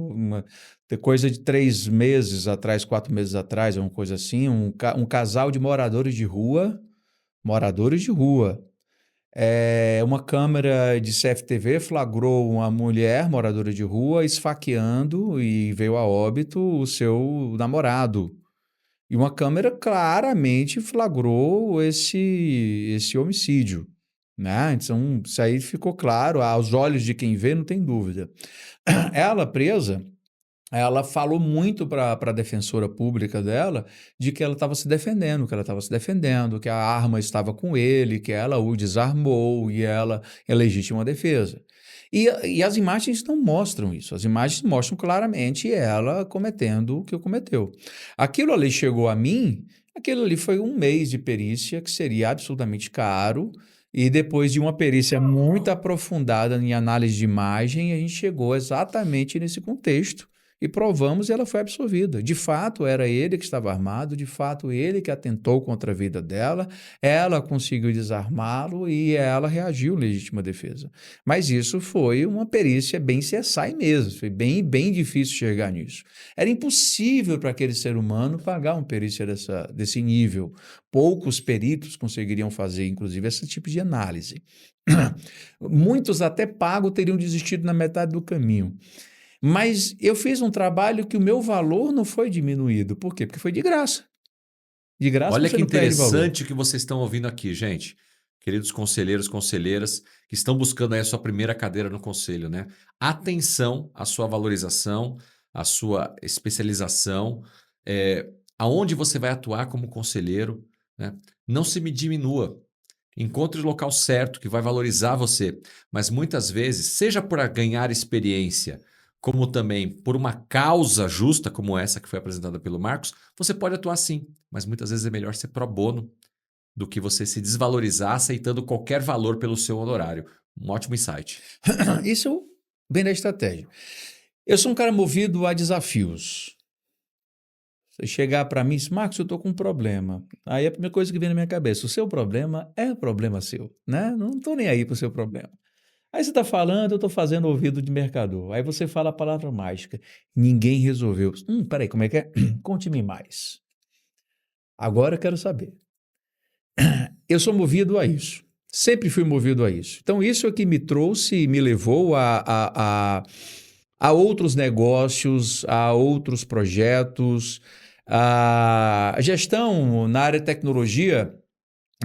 Tem coisa de 3 meses atrás, 4 meses atrás, uma coisa assim, um casal de moradores de rua. Uma câmera de CFTV flagrou uma mulher moradora de rua esfaqueando e veio a óbito o seu namorado. E uma câmera claramente flagrou esse homicídio. Né? Então, isso aí ficou claro, aos olhos de quem vê, não tem dúvida. Ela presa, ela falou muito para a defensora pública dela de que ela estava se defendendo, que a arma estava com ele, que ela o desarmou e ela é legítima defesa. E as imagens não mostram isso, as imagens mostram claramente ela cometendo o que cometeu. Aquilo ali chegou a mim, aquilo ali foi um mês de perícia que seria absolutamente caro. E depois de uma perícia muito aprofundada em análise de imagem, a gente chegou exatamente nesse contexto e provamos e ela foi absolvida. De fato, era ele que estava armado, de fato, ele que atentou contra a vida dela, ela conseguiu desarmá-lo e ela reagiu legítima defesa. Mas isso foi uma perícia bem CSI mesmo, foi bem, bem difícil chegar nisso. Era impossível para aquele ser humano pagar uma perícia desse nível. Poucos peritos conseguiriam fazer, inclusive, esse tipo de análise. Muitos até pagos teriam desistido na metade do caminho. Mas eu fiz um trabalho que o meu valor não foi diminuído. Por quê? Porque foi de graça. De graça Olha você que não perde valor. interessante o que vocês estão ouvindo aqui, gente. Queridos conselheiros, conselheiras que estão buscando aí a sua primeira cadeira no conselho, né? Atenção à sua valorização, à sua especialização, aonde você vai atuar como conselheiro, né? Não se me diminua. Encontre o local certo que vai valorizar você, mas muitas vezes, seja por ganhar experiência, como também por uma causa justa como essa que foi apresentada pelo Marcos, você pode atuar sim, mas muitas vezes é melhor ser pro bono do que você se desvalorizar aceitando qualquer valor pelo seu honorário. Um ótimo insight. Isso vem da estratégia. Eu sou um cara movido a desafios. Você chegar para mim e dizer, Marcos, eu estou com um problema. Aí a primeira coisa que vem na minha cabeça, o seu problema é problema seu, né? Não estou nem aí para o seu problema. Aí você está falando, eu estou fazendo ouvido de mercador. Aí você fala a palavra mágica. Ninguém resolveu. Peraí, como é que é? Conte-me mais. Agora eu quero saber. Eu sou movido a isso. Sempre fui movido a isso. Então, isso é que me trouxe e me levou a outros negócios, a outros projetos. A gestão na área de tecnologia,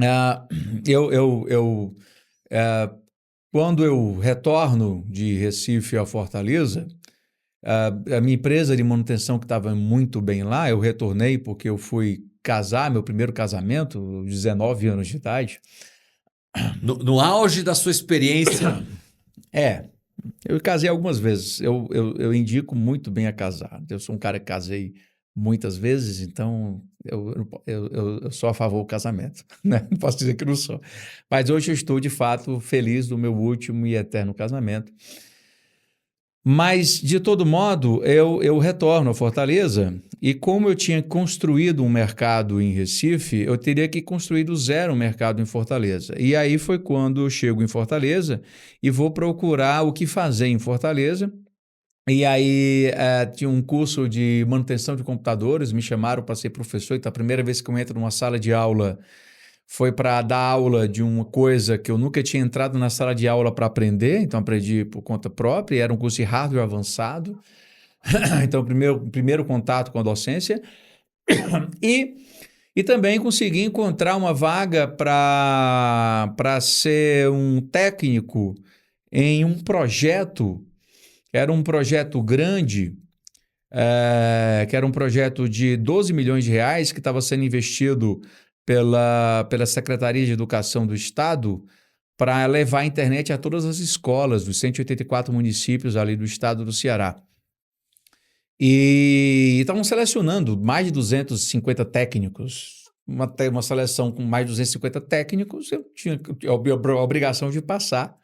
ah, eu quando eu retorno de Recife a Fortaleza, a minha empresa de manutenção que estava muito bem lá, eu retornei porque eu fui casar, meu primeiro casamento, aos 19 anos de idade. No auge da sua experiência, Eu casei algumas vezes. Eu indico muito bem a casar. Eu sou um cara que casei muitas vezes, então eu sou a favor do casamento. Né? Não posso dizer que não sou. Mas hoje eu estou, de fato, feliz do meu último e eterno casamento. Mas, de todo modo, eu retorno a Fortaleza e como eu tinha construído um mercado em Recife, eu teria que construir do zero um mercado em Fortaleza. E aí foi quando eu chego em Fortaleza e vou procurar o que fazer em Fortaleza. E aí tinha um curso de manutenção de computadores, me chamaram para ser professor, então a primeira vez que eu entro numa sala de aula foi para dar aula de uma coisa que eu nunca tinha entrado na sala de aula para aprender, então aprendi por conta própria, era um curso de hardware avançado, então primeiro contato com a docência, e, e também consegui encontrar uma vaga para ser um técnico em um projeto, era um projeto grande, que era um projeto de 12 milhões de reais que estava sendo investido pela Secretaria de Educação do Estado para levar a internet a todas as escolas dos 184 municípios ali do estado do Ceará. E estavam selecionando mais de 250 técnicos, uma seleção com mais de 250 técnicos, eu tinha a obrigação de passar,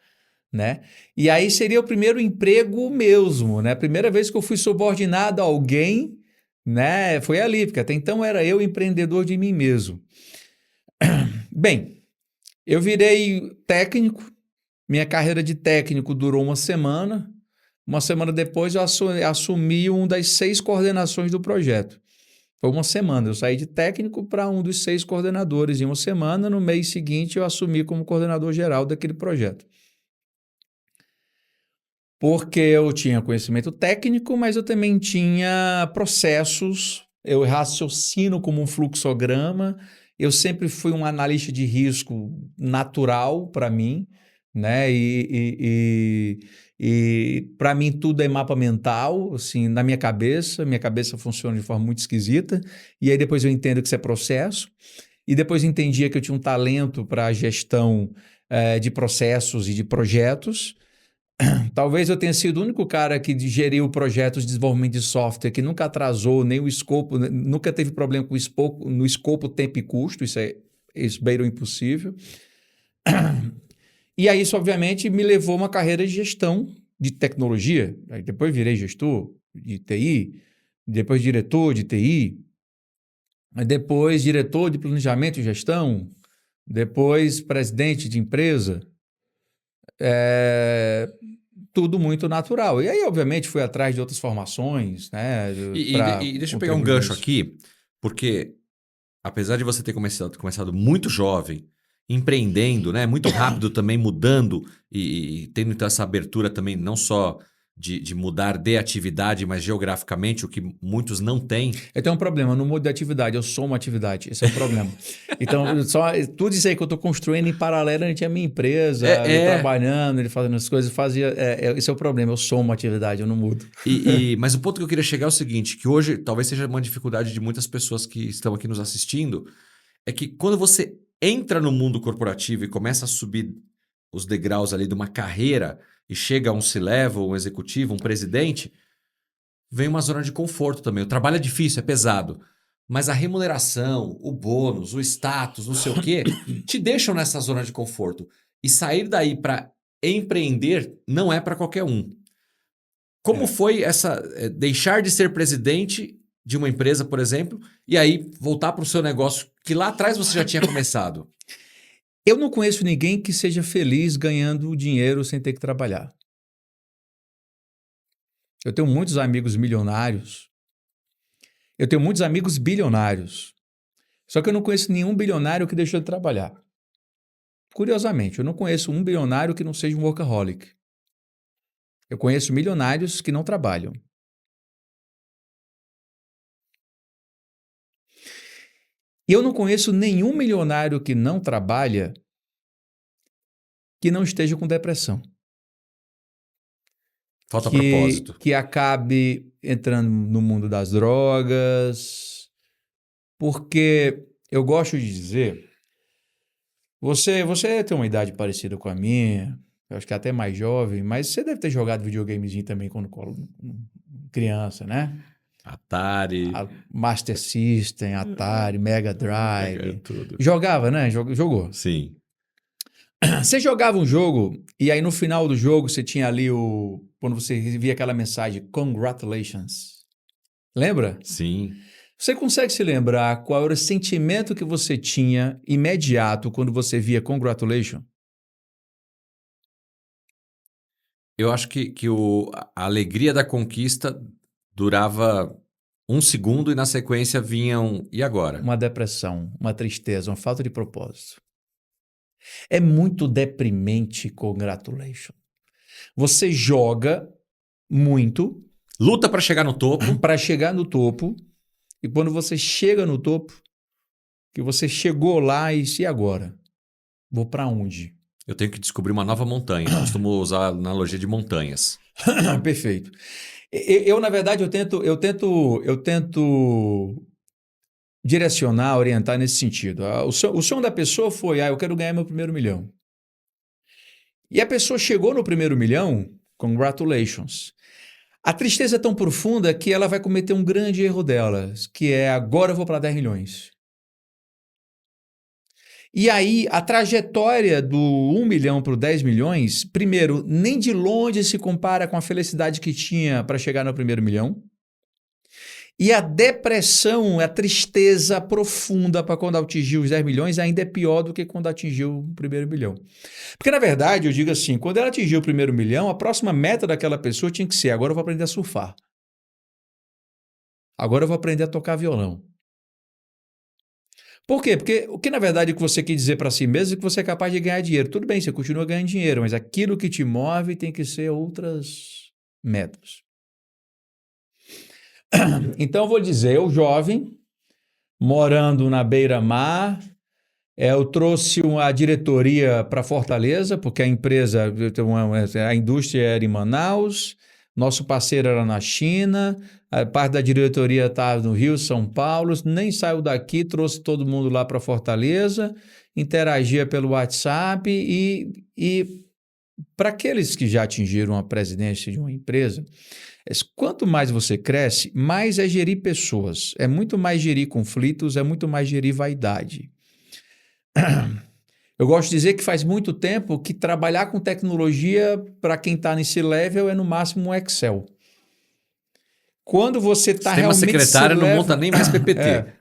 né? E aí seria o primeiro emprego mesmo, né? A primeira vez que eu fui subordinado a alguém, né? Foi ali, porque até então era eu empreendedor de mim mesmo. Bem, eu virei técnico, minha carreira de técnico durou uma semana. Uma semana depois eu assumi uma das 6 coordenações do projeto. Foi uma semana, eu saí de técnico para um dos 6 coordenadores em uma semana. No mês seguinte eu assumi como coordenador geral daquele projeto. Porque eu tinha conhecimento técnico, mas eu também tinha processos, eu raciocino como um fluxograma, eu sempre fui um analista de risco natural para mim, né? E para mim tudo é mapa mental, assim, na minha cabeça funciona de forma muito esquisita, e aí depois eu entendo que isso é processo, e depois entendia que eu tinha um talento para a gestão de processos e de projetos. Talvez eu tenha sido o único cara que geriu projetos de desenvolvimento de software que nunca atrasou nem o escopo, nunca teve problema com no escopo, tempo e custo, isso beira o impossível. E aí isso, obviamente, me levou a uma carreira de gestão de tecnologia. Aí depois virei gestor de TI, depois diretor de TI, depois diretor de planejamento e gestão, depois presidente de empresa. Tudo muito natural. E aí, obviamente, fui atrás de outras formações, né? E deixa eu pegar um gancho aqui, porque apesar de você ter começado muito jovem, empreendendo, né? Muito rápido também, mudando e tendo então essa abertura também, não só de mudar de atividade, mas geograficamente, o que muitos não têm. Eu tenho um problema, eu não mudo de atividade, eu sou uma atividade. Esse é o problema. Então, tudo isso aí que eu estou construindo em paralelo, a gente tinha minha empresa, ele trabalhando, ele fazendo as coisas, esse é o problema, eu sou uma atividade, eu não mudo. Mas o ponto que eu queria chegar é o seguinte, que hoje talvez seja uma dificuldade de muitas pessoas que estão aqui nos assistindo, é que quando você entra no mundo corporativo e começa a subir os degraus ali de uma carreira e chega a um C-level, um executivo, um presidente, vem uma zona de conforto também. O trabalho é difícil, é pesado, mas a remuneração, o bônus, o status, não sei o quê, te deixam nessa zona de conforto. E sair daí para empreender não é para qualquer um. Como foi deixar de ser presidente de uma empresa, por exemplo, e aí voltar para o seu negócio que lá atrás você já tinha começado? Eu não conheço ninguém que seja feliz ganhando dinheiro sem ter que trabalhar. Eu tenho muitos amigos milionários. Eu tenho muitos amigos bilionários. Só que eu não conheço nenhum bilionário que deixou de trabalhar. Curiosamente, eu não conheço um bilionário que não seja um workaholic. Eu conheço milionários que não trabalham. E eu não conheço nenhum milionário que não trabalha que não esteja com depressão. Falta propósito. Que acabe entrando no mundo das drogas. Porque eu gosto de dizer, você tem uma idade parecida com a minha, eu acho que até mais jovem, mas você deve ter jogado videogamezinho também quando criança, né? Atari. Master System, Atari, Mega Drive. Tudo. Jogava, né? Jogou. Sim. Você jogava um jogo e aí no final do jogo você tinha ali quando você via aquela mensagem, congratulations. Lembra? Sim. Você consegue se lembrar qual era o sentimento que você tinha imediato quando você via congratulations? Eu acho que a alegria da conquista durava 1 segundo e na sequência vinham... E agora? Uma depressão, uma tristeza, uma falta de propósito. É muito deprimente congratulations. Você joga muito. Luta para chegar no topo. Para chegar no topo. E quando você chega no topo, que você chegou lá e agora? Vou para onde? Eu tenho que descobrir uma nova montanha. Eu costumo usar a analogia de montanhas. Perfeito. Eu, na verdade, eu tento direcionar, orientar nesse sentido. O sonho da pessoa foi, eu quero ganhar meu primeiro milhão. E a pessoa chegou no primeiro milhão, congratulations. A tristeza é tão profunda que ela vai cometer um grande erro dela, que é agora eu vou para 10 milhões. E aí, a trajetória do 1 milhão para o 10 milhões, primeiro, nem de longe se compara com a felicidade que tinha para chegar no primeiro milhão. E a depressão, a tristeza profunda para quando atingiu os 10 milhões ainda é pior do que quando atingiu o primeiro milhão. Porque, na verdade, eu digo assim, quando ela atingiu o primeiro milhão, a próxima meta daquela pessoa tinha que ser, agora eu vou aprender a surfar. Agora eu vou aprender a tocar violão. Por quê? Porque o que, na verdade, o que você quer dizer para si mesmo é que você é capaz de ganhar dinheiro. Tudo bem, você continua ganhando dinheiro, mas aquilo que te move tem que ser outras metas. Então, eu vou dizer, eu jovem, morando na beira-mar, eu trouxe a diretoria para Fortaleza, porque a empresa, a indústria era em Manaus, nosso parceiro era na China, a parte da diretoria estava no Rio, São Paulo, nem saiu daqui, trouxe todo mundo lá para Fortaleza, interagia pelo WhatsApp e para aqueles que já atingiram a presidência de uma empresa, quanto mais você cresce, mais é gerir pessoas, é muito mais gerir conflitos, é muito mais gerir vaidade. Eu gosto de dizer que faz muito tempo que trabalhar com tecnologia, para quem está nesse level, é no máximo um Excel. Quando você está realmente... Sistema secretário não monta nem mais PPT.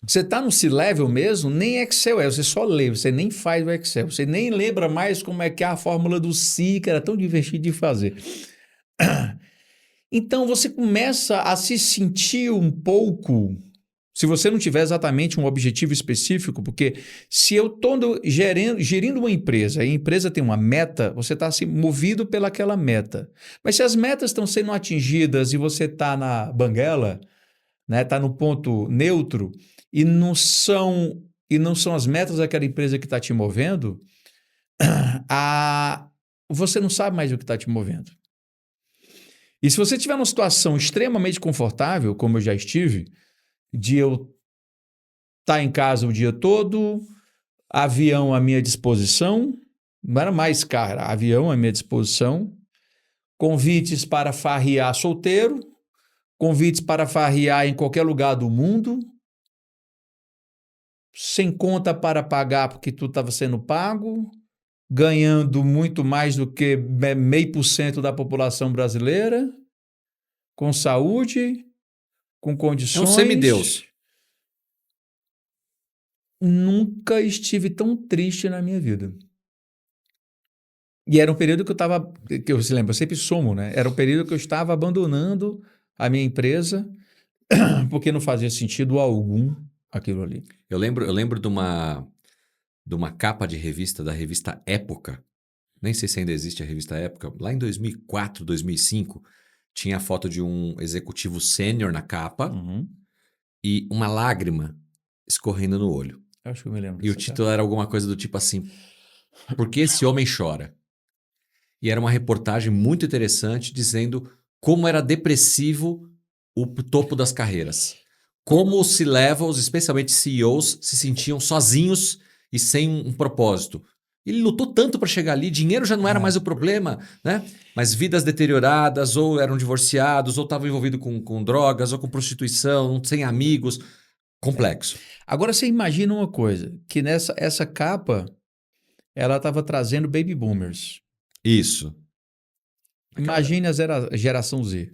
Você está no C-Level mesmo, nem Excel você só lê, você nem faz o Excel, você nem lembra mais como é que é a fórmula do Si, que era tão divertido de fazer. Então você começa a se sentir um pouco, se você não tiver exatamente um objetivo específico, porque se eu estou gerindo uma empresa e a empresa tem uma meta, você está assim, movido pelaquela meta. Mas se as metas estão sendo atingidas e você está na banguela, né, está no ponto neutro, e não são as metas daquela empresa que está te movendo, você não sabe mais o que está te movendo. E se você estiver numa situação extremamente confortável, como eu já estive, de eu estar em casa o dia todo, avião à minha disposição, não era mais carro, avião à minha disposição, convites para farrear solteiro, convites para farrear em qualquer lugar do mundo, sem conta para pagar porque tu estava sendo pago, ganhando muito mais do que 0,5% da população brasileira, com saúde, com condições. É um semideus. Nunca estive tão triste na minha vida. E era um período que que eu se lembra, eu sempre somo, né? Era um período que eu estava abandonando a minha empresa porque não fazia sentido algum aquilo ali. Eu lembro de uma capa de revista, da revista Época. Nem sei se ainda existe a revista Época. Lá em 2004, 2005, tinha a foto de um executivo sênior na capa e uma lágrima escorrendo no olho. Acho que eu me lembro. E o título era alguma coisa do tipo assim: Por que esse homem chora? E era uma reportagem muito interessante dizendo como era depressivo o topo das carreiras. Como os C-levels, especialmente CEOs, se sentiam sozinhos e sem um propósito. Ele lutou tanto para chegar ali, dinheiro já não era mais o problema, né? Mas vidas deterioradas, ou eram divorciados, ou estavam envolvidos com drogas, ou com prostituição, sem amigos. Complexo. Agora você imagina uma coisa, que essa capa, ela estava trazendo baby boomers. Isso. Imagine a geração Z.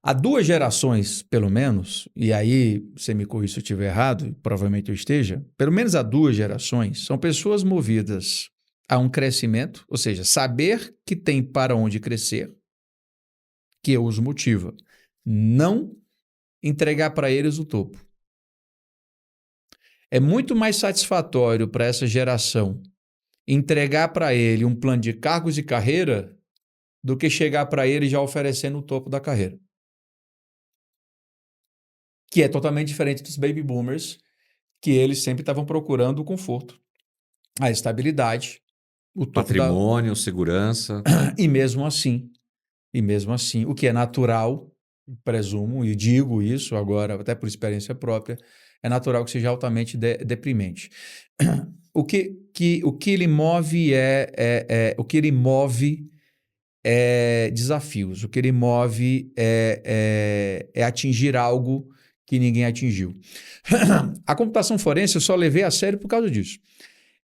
Há duas gerações, pelo menos, e aí você me corrija se eu estiver errado, provavelmente eu esteja, pelo menos há duas gerações, são pessoas movidas a um crescimento, ou seja, saber que tem para onde crescer, que os motiva, não entregar para eles o topo. É muito mais satisfatório para essa geração entregar para ele um plano de cargos e carreira do que chegar para ele já oferecendo o topo da carreira. Que é totalmente diferente dos baby boomers, que eles sempre estavam procurando o conforto, a estabilidade, o topo patrimônio, segurança. E mesmo assim, E mesmo assim, o que é natural, presumo, e digo isso agora, até por experiência própria, é natural que seja altamente deprimente. O que ele move o que ele move é desafios, o que ele move é atingir algo que ninguém atingiu. A computação forense eu só levei a sério por causa disso.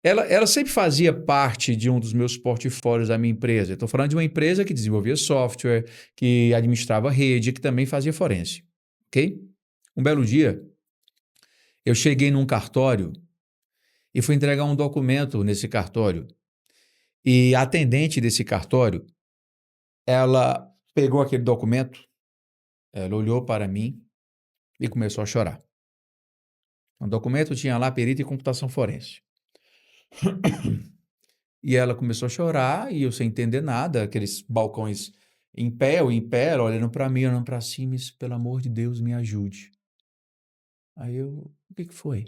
Ela sempre fazia parte de um dos meus portfólios da minha empresa. Estou falando de uma empresa que desenvolvia software, que administrava rede, que também fazia forense. Ok? Um belo dia, eu cheguei num cartório e fui entregar um documento nesse cartório. E a atendente desse cartório, ela pegou aquele documento, ela olhou para mim e começou a chorar. O documento tinha lá perito em computação forense. E ela começou a chorar e eu sem entender nada, aqueles balcões em pé, olhando para mim, olhando para cima, e disse, pelo amor de Deus, me ajude. Aí eu, o que foi?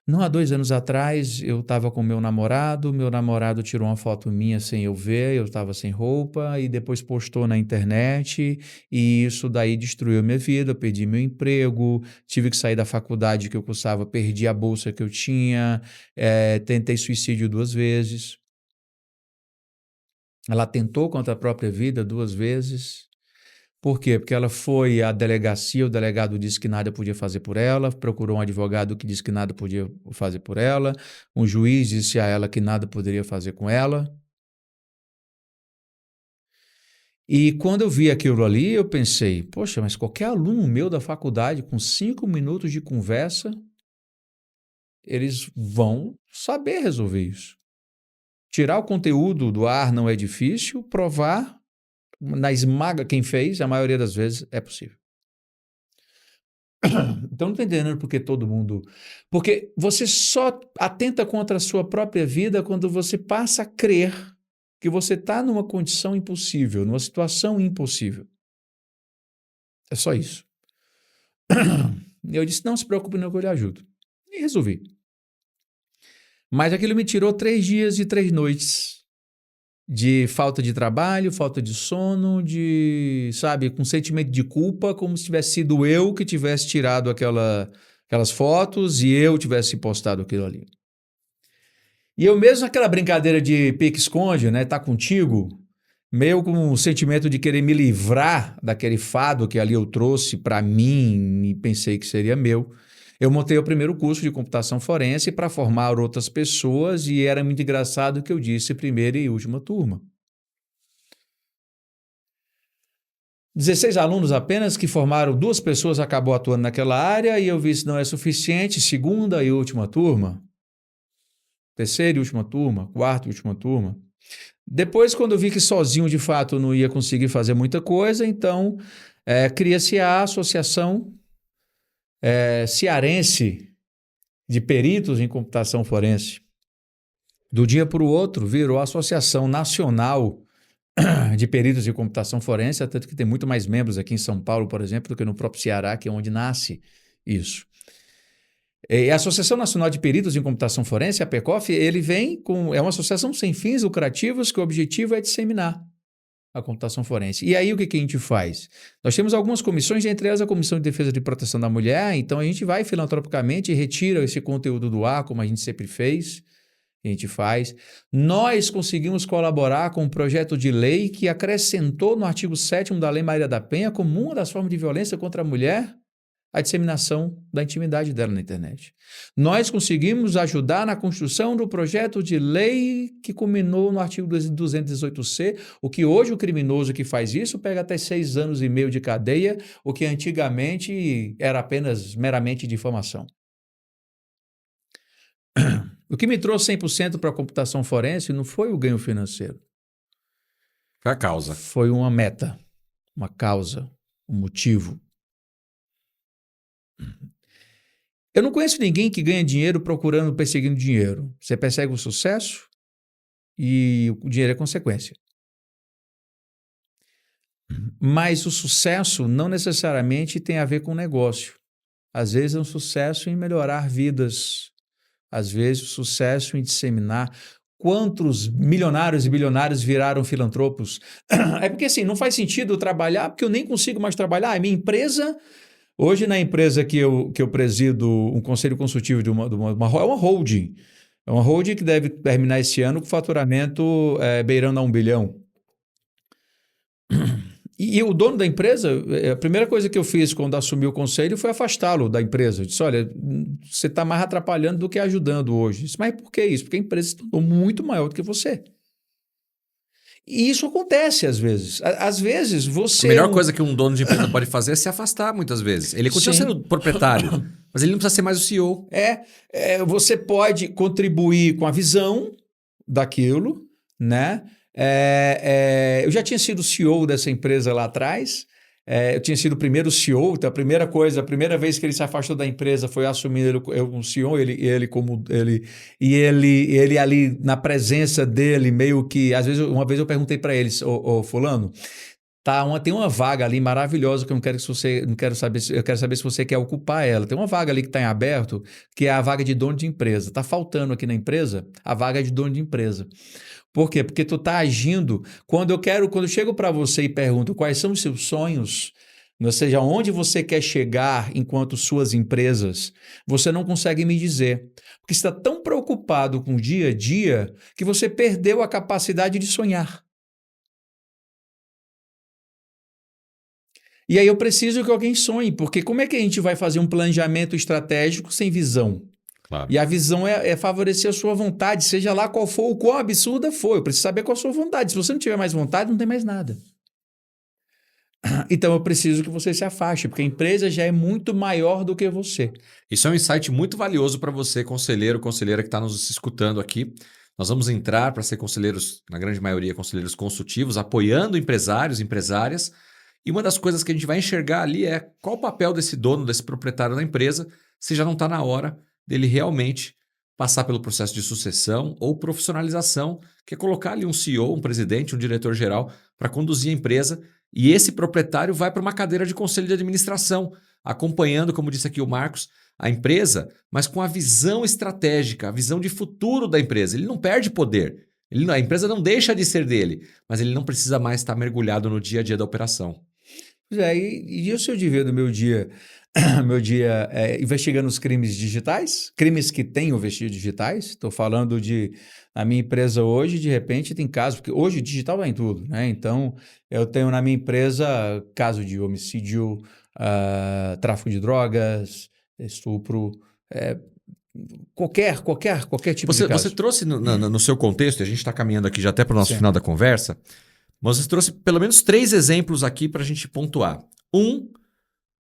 Não, há 2 anos atrás, eu estava com meu namorado tirou uma foto minha sem eu ver, eu estava sem roupa, e depois postou na internet, e isso daí destruiu minha vida, eu perdi meu emprego, tive que sair da faculdade que eu cursava, perdi a bolsa que eu tinha, tentei suicídio 2 vezes. Ela tentou contra a própria vida 2 vezes. Por quê? Porque ela foi à delegacia, o delegado disse que nada podia fazer por ela, procurou um advogado que disse que nada podia fazer por ela, um juiz disse a ela que nada poderia fazer com ela. E quando eu vi aquilo ali, eu pensei, poxa, mas qualquer aluno meu da faculdade, com 5 minutos de conversa, eles vão saber resolver isso. Tirar o conteúdo do ar não é difícil, provar na esmaga quem fez, a maioria das vezes é possível. Então não estou entendendo porque todo mundo. Porque você só atenta contra a sua própria vida quando você passa a crer que você está numa condição impossível, numa situação impossível. É só isso. Eu disse: não se preocupe, não, que eu lhe ajudo. E resolvi. Mas aquilo me tirou 3 dias e 3 noites de falta de trabalho, falta de sono, sabe, com sentimento de culpa, como se tivesse sido eu que tivesse tirado aquelas fotos e eu tivesse postado aquilo ali. E eu mesmo aquela brincadeira de pique-esconde, né, tá contigo, meio com o sentimento de querer me livrar daquele fado que ali eu trouxe para mim e pensei que seria meu. Eu montei o primeiro curso de computação forense para formar outras pessoas e era muito engraçado que eu disse primeira e última turma. 16 alunos apenas que formaram 2 pessoas, acabou atuando naquela área e eu vi se não é suficiente, segunda e última turma, terceira e última turma, quarta e última turma. Depois, quando eu vi que sozinho de fato não ia conseguir fazer muita coisa, então cria-se a Associação Cearense de Peritos em Computação Forense. Do dia para o outro, virou a Associação Nacional de Peritos em Computação Forense, tanto que tem muito mais membros aqui em São Paulo, por exemplo, do que no próprio Ceará, que é onde nasce isso. E a Associação Nacional de Peritos em Computação Forense, a PECOF, é uma associação sem fins lucrativos que o objetivo é disseminar a computação forense. E aí o que a gente faz? Nós temos algumas comissões, entre elas a Comissão de Defesa de Proteção da Mulher, então a gente vai filantropicamente e retira esse conteúdo do ar, como a gente sempre fez, a gente faz. Nós conseguimos colaborar com um projeto de lei que acrescentou no artigo 7º da Lei Maria da Penha como uma das formas de violência contra a mulher a disseminação da intimidade dela na internet. Nós conseguimos ajudar na construção do projeto de lei que culminou no artigo 218C, o que hoje o criminoso que faz isso pega até 6 anos e meio de cadeia, o que antigamente era apenas meramente difamação. O que me trouxe 100% para a computação forense não foi o ganho financeiro. Foi a causa. Foi uma meta, uma causa, um motivo. Eu não conheço ninguém que ganha dinheiro perseguindo dinheiro. Você persegue o sucesso e o dinheiro é consequência. Mas o sucesso não necessariamente tem a ver com negócio. Às vezes é um sucesso em melhorar vidas. Às vezes o sucesso em disseminar. quantos milionários e bilionários viraram filantropos? É porque assim, não faz sentido eu trabalhar, porque eu nem consigo mais trabalhar. A minha empresa, hoje na empresa que eu presido, um conselho consultivo é uma holding. É uma holding que deve terminar esse ano com faturamento beirando a 1 bilhão. E o dono da empresa, a primeira coisa que eu fiz quando assumi o conselho foi afastá-lo da empresa. Eu disse, olha, você está mais atrapalhando do que ajudando hoje. Eu disse, mas por que isso? Porque a empresa se tornou muito maior do que você. E isso acontece às vezes. Às vezes você... A melhor coisa que um dono de empresa pode fazer é se afastar muitas vezes. Ele continua Sim. sendo proprietário, mas ele não precisa ser mais o CEO. Você pode contribuir com a visão daquilo, né? Eu já tinha sido CEO dessa empresa lá atrás, eu tinha sido o primeiro CEO, então a primeira vez que ele se afastou da empresa foi assumir ele como CEO, ele ali na presença dele, meio que, às vezes, uma vez eu perguntei para eles, ô fulano, tem uma vaga ali maravilhosa que eu quero saber se você quer ocupar ela. Tem uma vaga ali que está em aberto, que é a vaga de dono de empresa. Está faltando aqui na empresa a vaga de dono de empresa. Por quê? Porque tu está agindo. Quando eu chego para você e pergunto quais são os seus sonhos, ou seja, onde você quer chegar enquanto suas empresas, você não consegue me dizer. Porque você está tão preocupado com o dia a dia que você perdeu a capacidade de sonhar. E aí eu preciso que alguém sonhe, porque como é que a gente vai fazer um planejamento estratégico sem visão? Claro. E a visão é favorecer a sua vontade, seja lá qual for, o quão absurda for. Eu preciso saber qual é a sua vontade. Se você não tiver mais vontade, não tem mais nada. Então eu preciso que você se afaste, porque a empresa já é muito maior do que você. Isso é um insight muito valioso para você, conselheiro, conselheira que está nos escutando aqui. Nós vamos entrar para ser conselheiros, na grande maioria, conselheiros consultivos, apoiando empresários, empresárias. E uma das coisas que a gente vai enxergar ali é qual o papel desse dono, desse proprietário da empresa, se já não está na hora dele realmente passar pelo processo de sucessão ou profissionalização, que é colocar ali um CEO, um presidente, um diretor-geral para conduzir a empresa. E esse proprietário vai para uma cadeira de conselho de administração, acompanhando, como disse aqui o Marcos, a empresa, mas com a visão estratégica, a visão de futuro da empresa. Ele não perde poder. A empresa não deixa de ser dele, mas ele não precisa mais estar mergulhado no dia a dia da operação. E o seu dever do meu dia? Meu dia investigando os crimes digitais, crimes que tenham vestígios digitais. Estou falando na minha empresa hoje, de repente tem casos, porque hoje digital vai em tudo, né? Então, eu tenho na minha empresa caso de homicídio, tráfico de drogas, estupro, qualquer tipo de caso. Você trouxe no seu contexto, a gente está caminhando aqui já até para o nosso Sim. final da conversa, mas você trouxe pelo menos 3 exemplos aqui para a gente pontuar.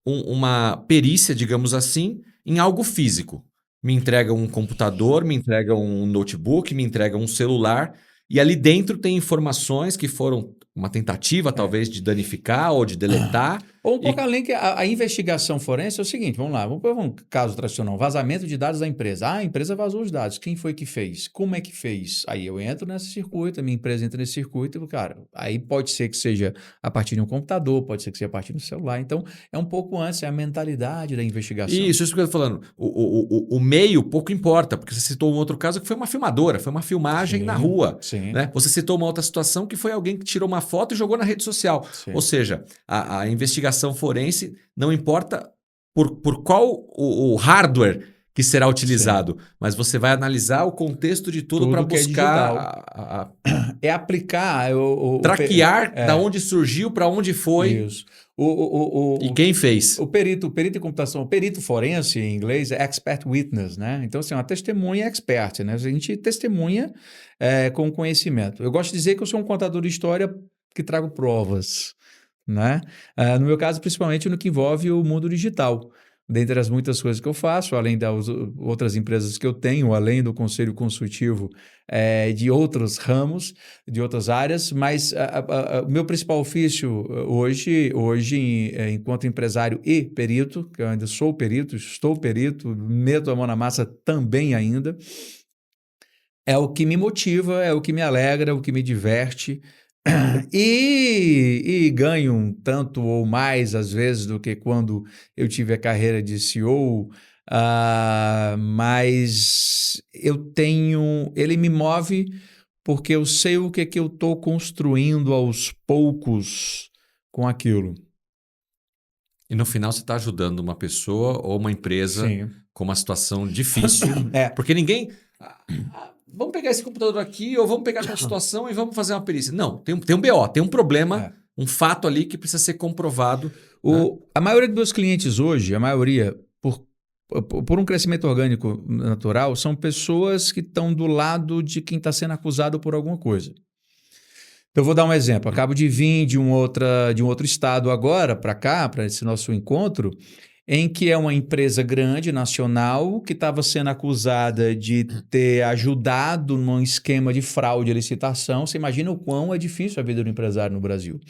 Uma perícia, digamos assim, em algo físico. Me entrega um computador, me entrega um notebook, me entrega um celular, e ali dentro tem informações que foram uma tentativa, talvez, de danificar ou de deletar. Ou um pouco além que a investigação forense é o seguinte, vamos lá, vamos pegar um caso tradicional, vazamento de dados da empresa. A empresa vazou os dados, quem foi que fez? Como é que fez? Aí eu entro nesse circuito, a minha empresa entra nesse circuito, cara, aí pode ser que seja a partir de um computador, pode ser que seja a partir do celular, então é um pouco antes, é a mentalidade da investigação. Isso que eu estou falando. O meio pouco importa, porque você citou um outro caso que foi uma filmadora, foi uma filmagem na rua. Sim. Né? Você citou uma outra situação que foi alguém que tirou uma foto e jogou na rede social. Sim. Ou seja, a investigação forense não importa por qual o hardware que será utilizado, mas você vai analisar o contexto de tudo para buscar é aplicar traquear da onde surgiu, para onde foi. Isso. E quem fez? O perito em computação, o perito forense em inglês é expert witness, né? Então, assim, uma testemunha expert, né? A gente testemunha com conhecimento. Eu gosto de dizer que eu sou um contador de história que trago provas, né? No meu caso, principalmente no que envolve o mundo digital. Dentre as muitas coisas que eu faço, além das outras empresas que eu tenho, além do conselho consultivo de outros ramos, de outras áreas, mas o meu principal ofício hoje enquanto empresário e perito, que eu ainda sou perito, estou perito, meto a mão na massa também ainda, é o que me motiva, é o que me alegra, é o que me diverte, e ganho um tanto ou mais, às vezes, do que quando eu tive a carreira de CEO mas ele me move porque eu sei o que eu estou construindo aos poucos com aquilo. E no final você está ajudando uma pessoa ou uma empresa Sim. com uma situação difícil. É. Porque ninguém... vamos pegar esse computador aqui ou vamos pegar aquela situação e vamos fazer uma perícia. Não, tem um BO, tem um problema, um fato ali que precisa ser comprovado. A maioria dos meus clientes hoje, por um crescimento orgânico natural, são pessoas que estão do lado de quem está sendo acusado por alguma coisa. Então, eu vou dar um exemplo. Acabo de vir de um outro estado agora para cá, para esse nosso encontro, em que é uma empresa grande, nacional, que estava sendo acusada de ter ajudado num esquema de fraude à licitação. Você imagina o quão é difícil a vida do empresário no Brasil.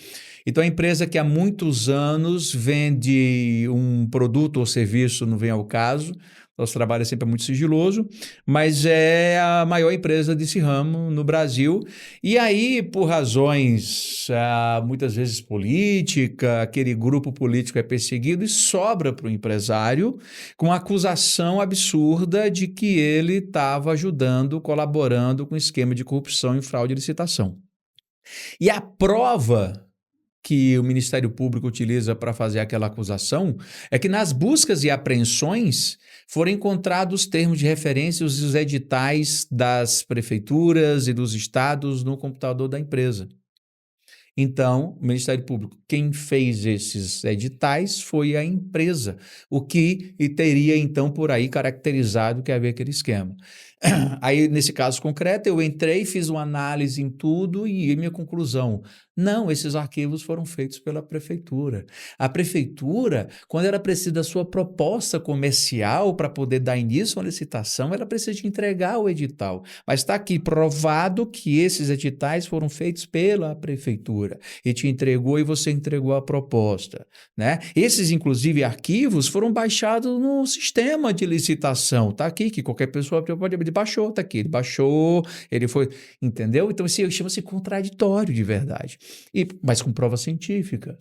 Então, a empresa que há muitos anos vende um produto ou serviço, não vem ao caso, nosso trabalho é sempre muito sigiloso, mas é a maior empresa desse ramo no Brasil. E aí, por razões muitas vezes política, aquele grupo político é perseguido e sobra para o empresário com a acusação absurda de que ele estava ajudando, colaborando com esquema de corrupção e fraude de licitação. E a prova que o Ministério Público utiliza para fazer aquela acusação é que nas buscas e apreensões foram encontrados termos de referência e os editais das prefeituras e dos estados no computador da empresa. Então, o Ministério Público, quem fez esses editais foi a empresa, o que teria então por aí caracterizado que havia aquele esquema. Aí, nesse caso concreto, eu entrei, fiz uma análise em tudo e minha conclusão: não, esses arquivos foram feitos pela prefeitura. A prefeitura, quando ela precisa da sua proposta comercial para poder dar início à licitação, ela precisa de entregar o edital. Mas está aqui provado que esses editais foram feitos pela prefeitura e te entregou e você entregou a proposta, né? Esses, inclusive, arquivos foram baixados no sistema de licitação. Está aqui, que qualquer pessoa pode abrir. Baixou, está aqui. Ele baixou, ele foi... Entendeu? Então, isso chama-se contraditório de verdade. Mas com prova científica.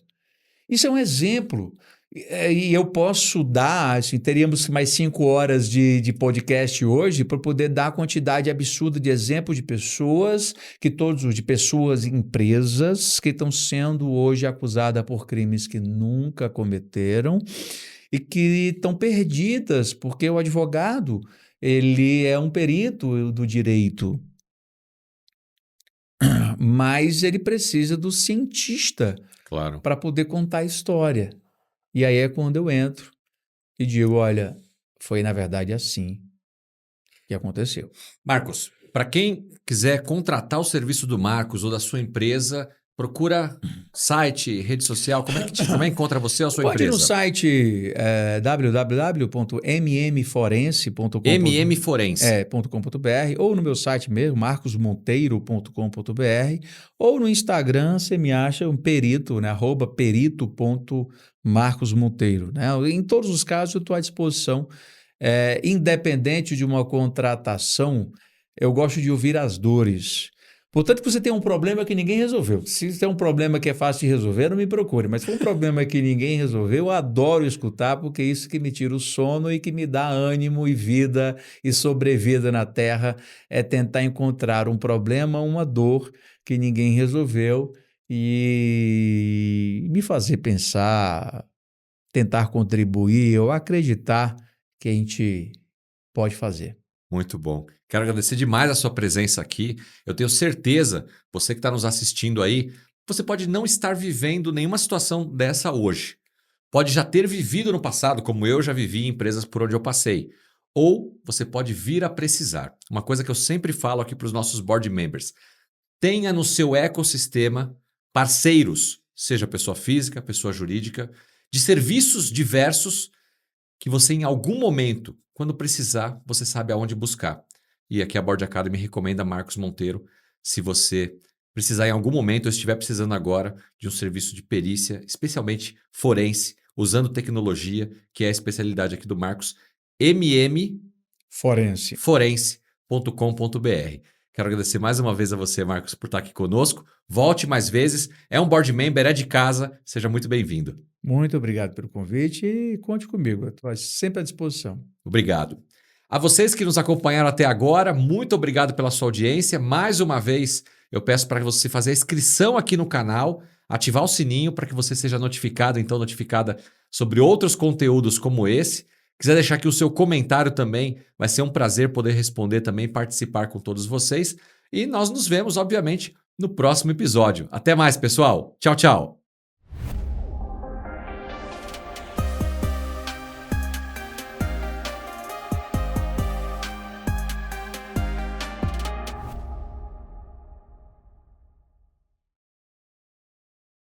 Isso é um exemplo. E eu posso dar, assim, teríamos mais 5 horas de podcast hoje para poder dar a quantidade absurda de exemplos de pessoas, de pessoas e empresas que estão sendo hoje acusadas por crimes que nunca cometeram e que estão perdidas, porque o advogado, ele é um perito do direito, mas ele precisa do cientista para poder contar a história. E aí é quando eu entro e digo, olha, foi na verdade assim que aconteceu. Marcos, para quem quiser contratar o serviço do Marcos ou da sua empresa, procura site, rede social, como é que encontra você ou a sua empresa? Pode ir no site www.mmforense.com.br ou no meu site mesmo, marcosmonteiro.com.br, ou no Instagram você me acha um perito, né, @perito.marcosmonteiro, né? Em todos os casos eu estou à disposição, independente de uma contratação, eu gosto de ouvir as dores. Portanto, você tem um problema que ninguém resolveu. Se tem um problema que é fácil de resolver, não me procure. Mas se for um problema que ninguém resolveu, eu adoro escutar, porque é isso que me tira o sono e que me dá ânimo e vida e sobrevida na Terra, é tentar encontrar um problema, uma dor que ninguém resolveu e me fazer pensar, tentar contribuir ou acreditar que a gente pode fazer. Muito bom. Quero agradecer demais a sua presença aqui. Eu tenho certeza, você que está nos assistindo aí, você pode não estar vivendo nenhuma situação dessa hoje. Pode já ter vivido no passado, como eu já vivi em empresas por onde eu passei. Ou você pode vir a precisar. Uma coisa que eu sempre falo aqui para os nossos board members. Tenha no seu ecossistema parceiros, seja pessoa física, pessoa jurídica, de serviços diversos que você em algum momento, quando precisar, você sabe aonde buscar. E aqui a Board Academy recomenda Marcos Monteiro, se você precisar em algum momento, ou estiver precisando agora de um serviço de perícia, especialmente forense, usando tecnologia, que é a especialidade aqui do Marcos, mmforense.com.br. Quero agradecer mais uma vez a você, Marcos, por estar aqui conosco. Volte mais vezes. É um board member, é de casa. Seja muito bem-vindo. Muito obrigado pelo convite e conte comigo. Estou sempre à disposição. Obrigado. A vocês que nos acompanharam até agora, muito obrigado pela sua audiência. Mais uma vez, eu peço para você fazer a inscrição aqui no canal, ativar o sininho para que você seja notificado, então notificada sobre outros conteúdos como esse. Quiser deixar aqui o seu comentário também, vai ser um prazer poder responder também, participar com todos vocês. E nós nos vemos, obviamente, no próximo episódio. Até mais, pessoal. Tchau, tchau.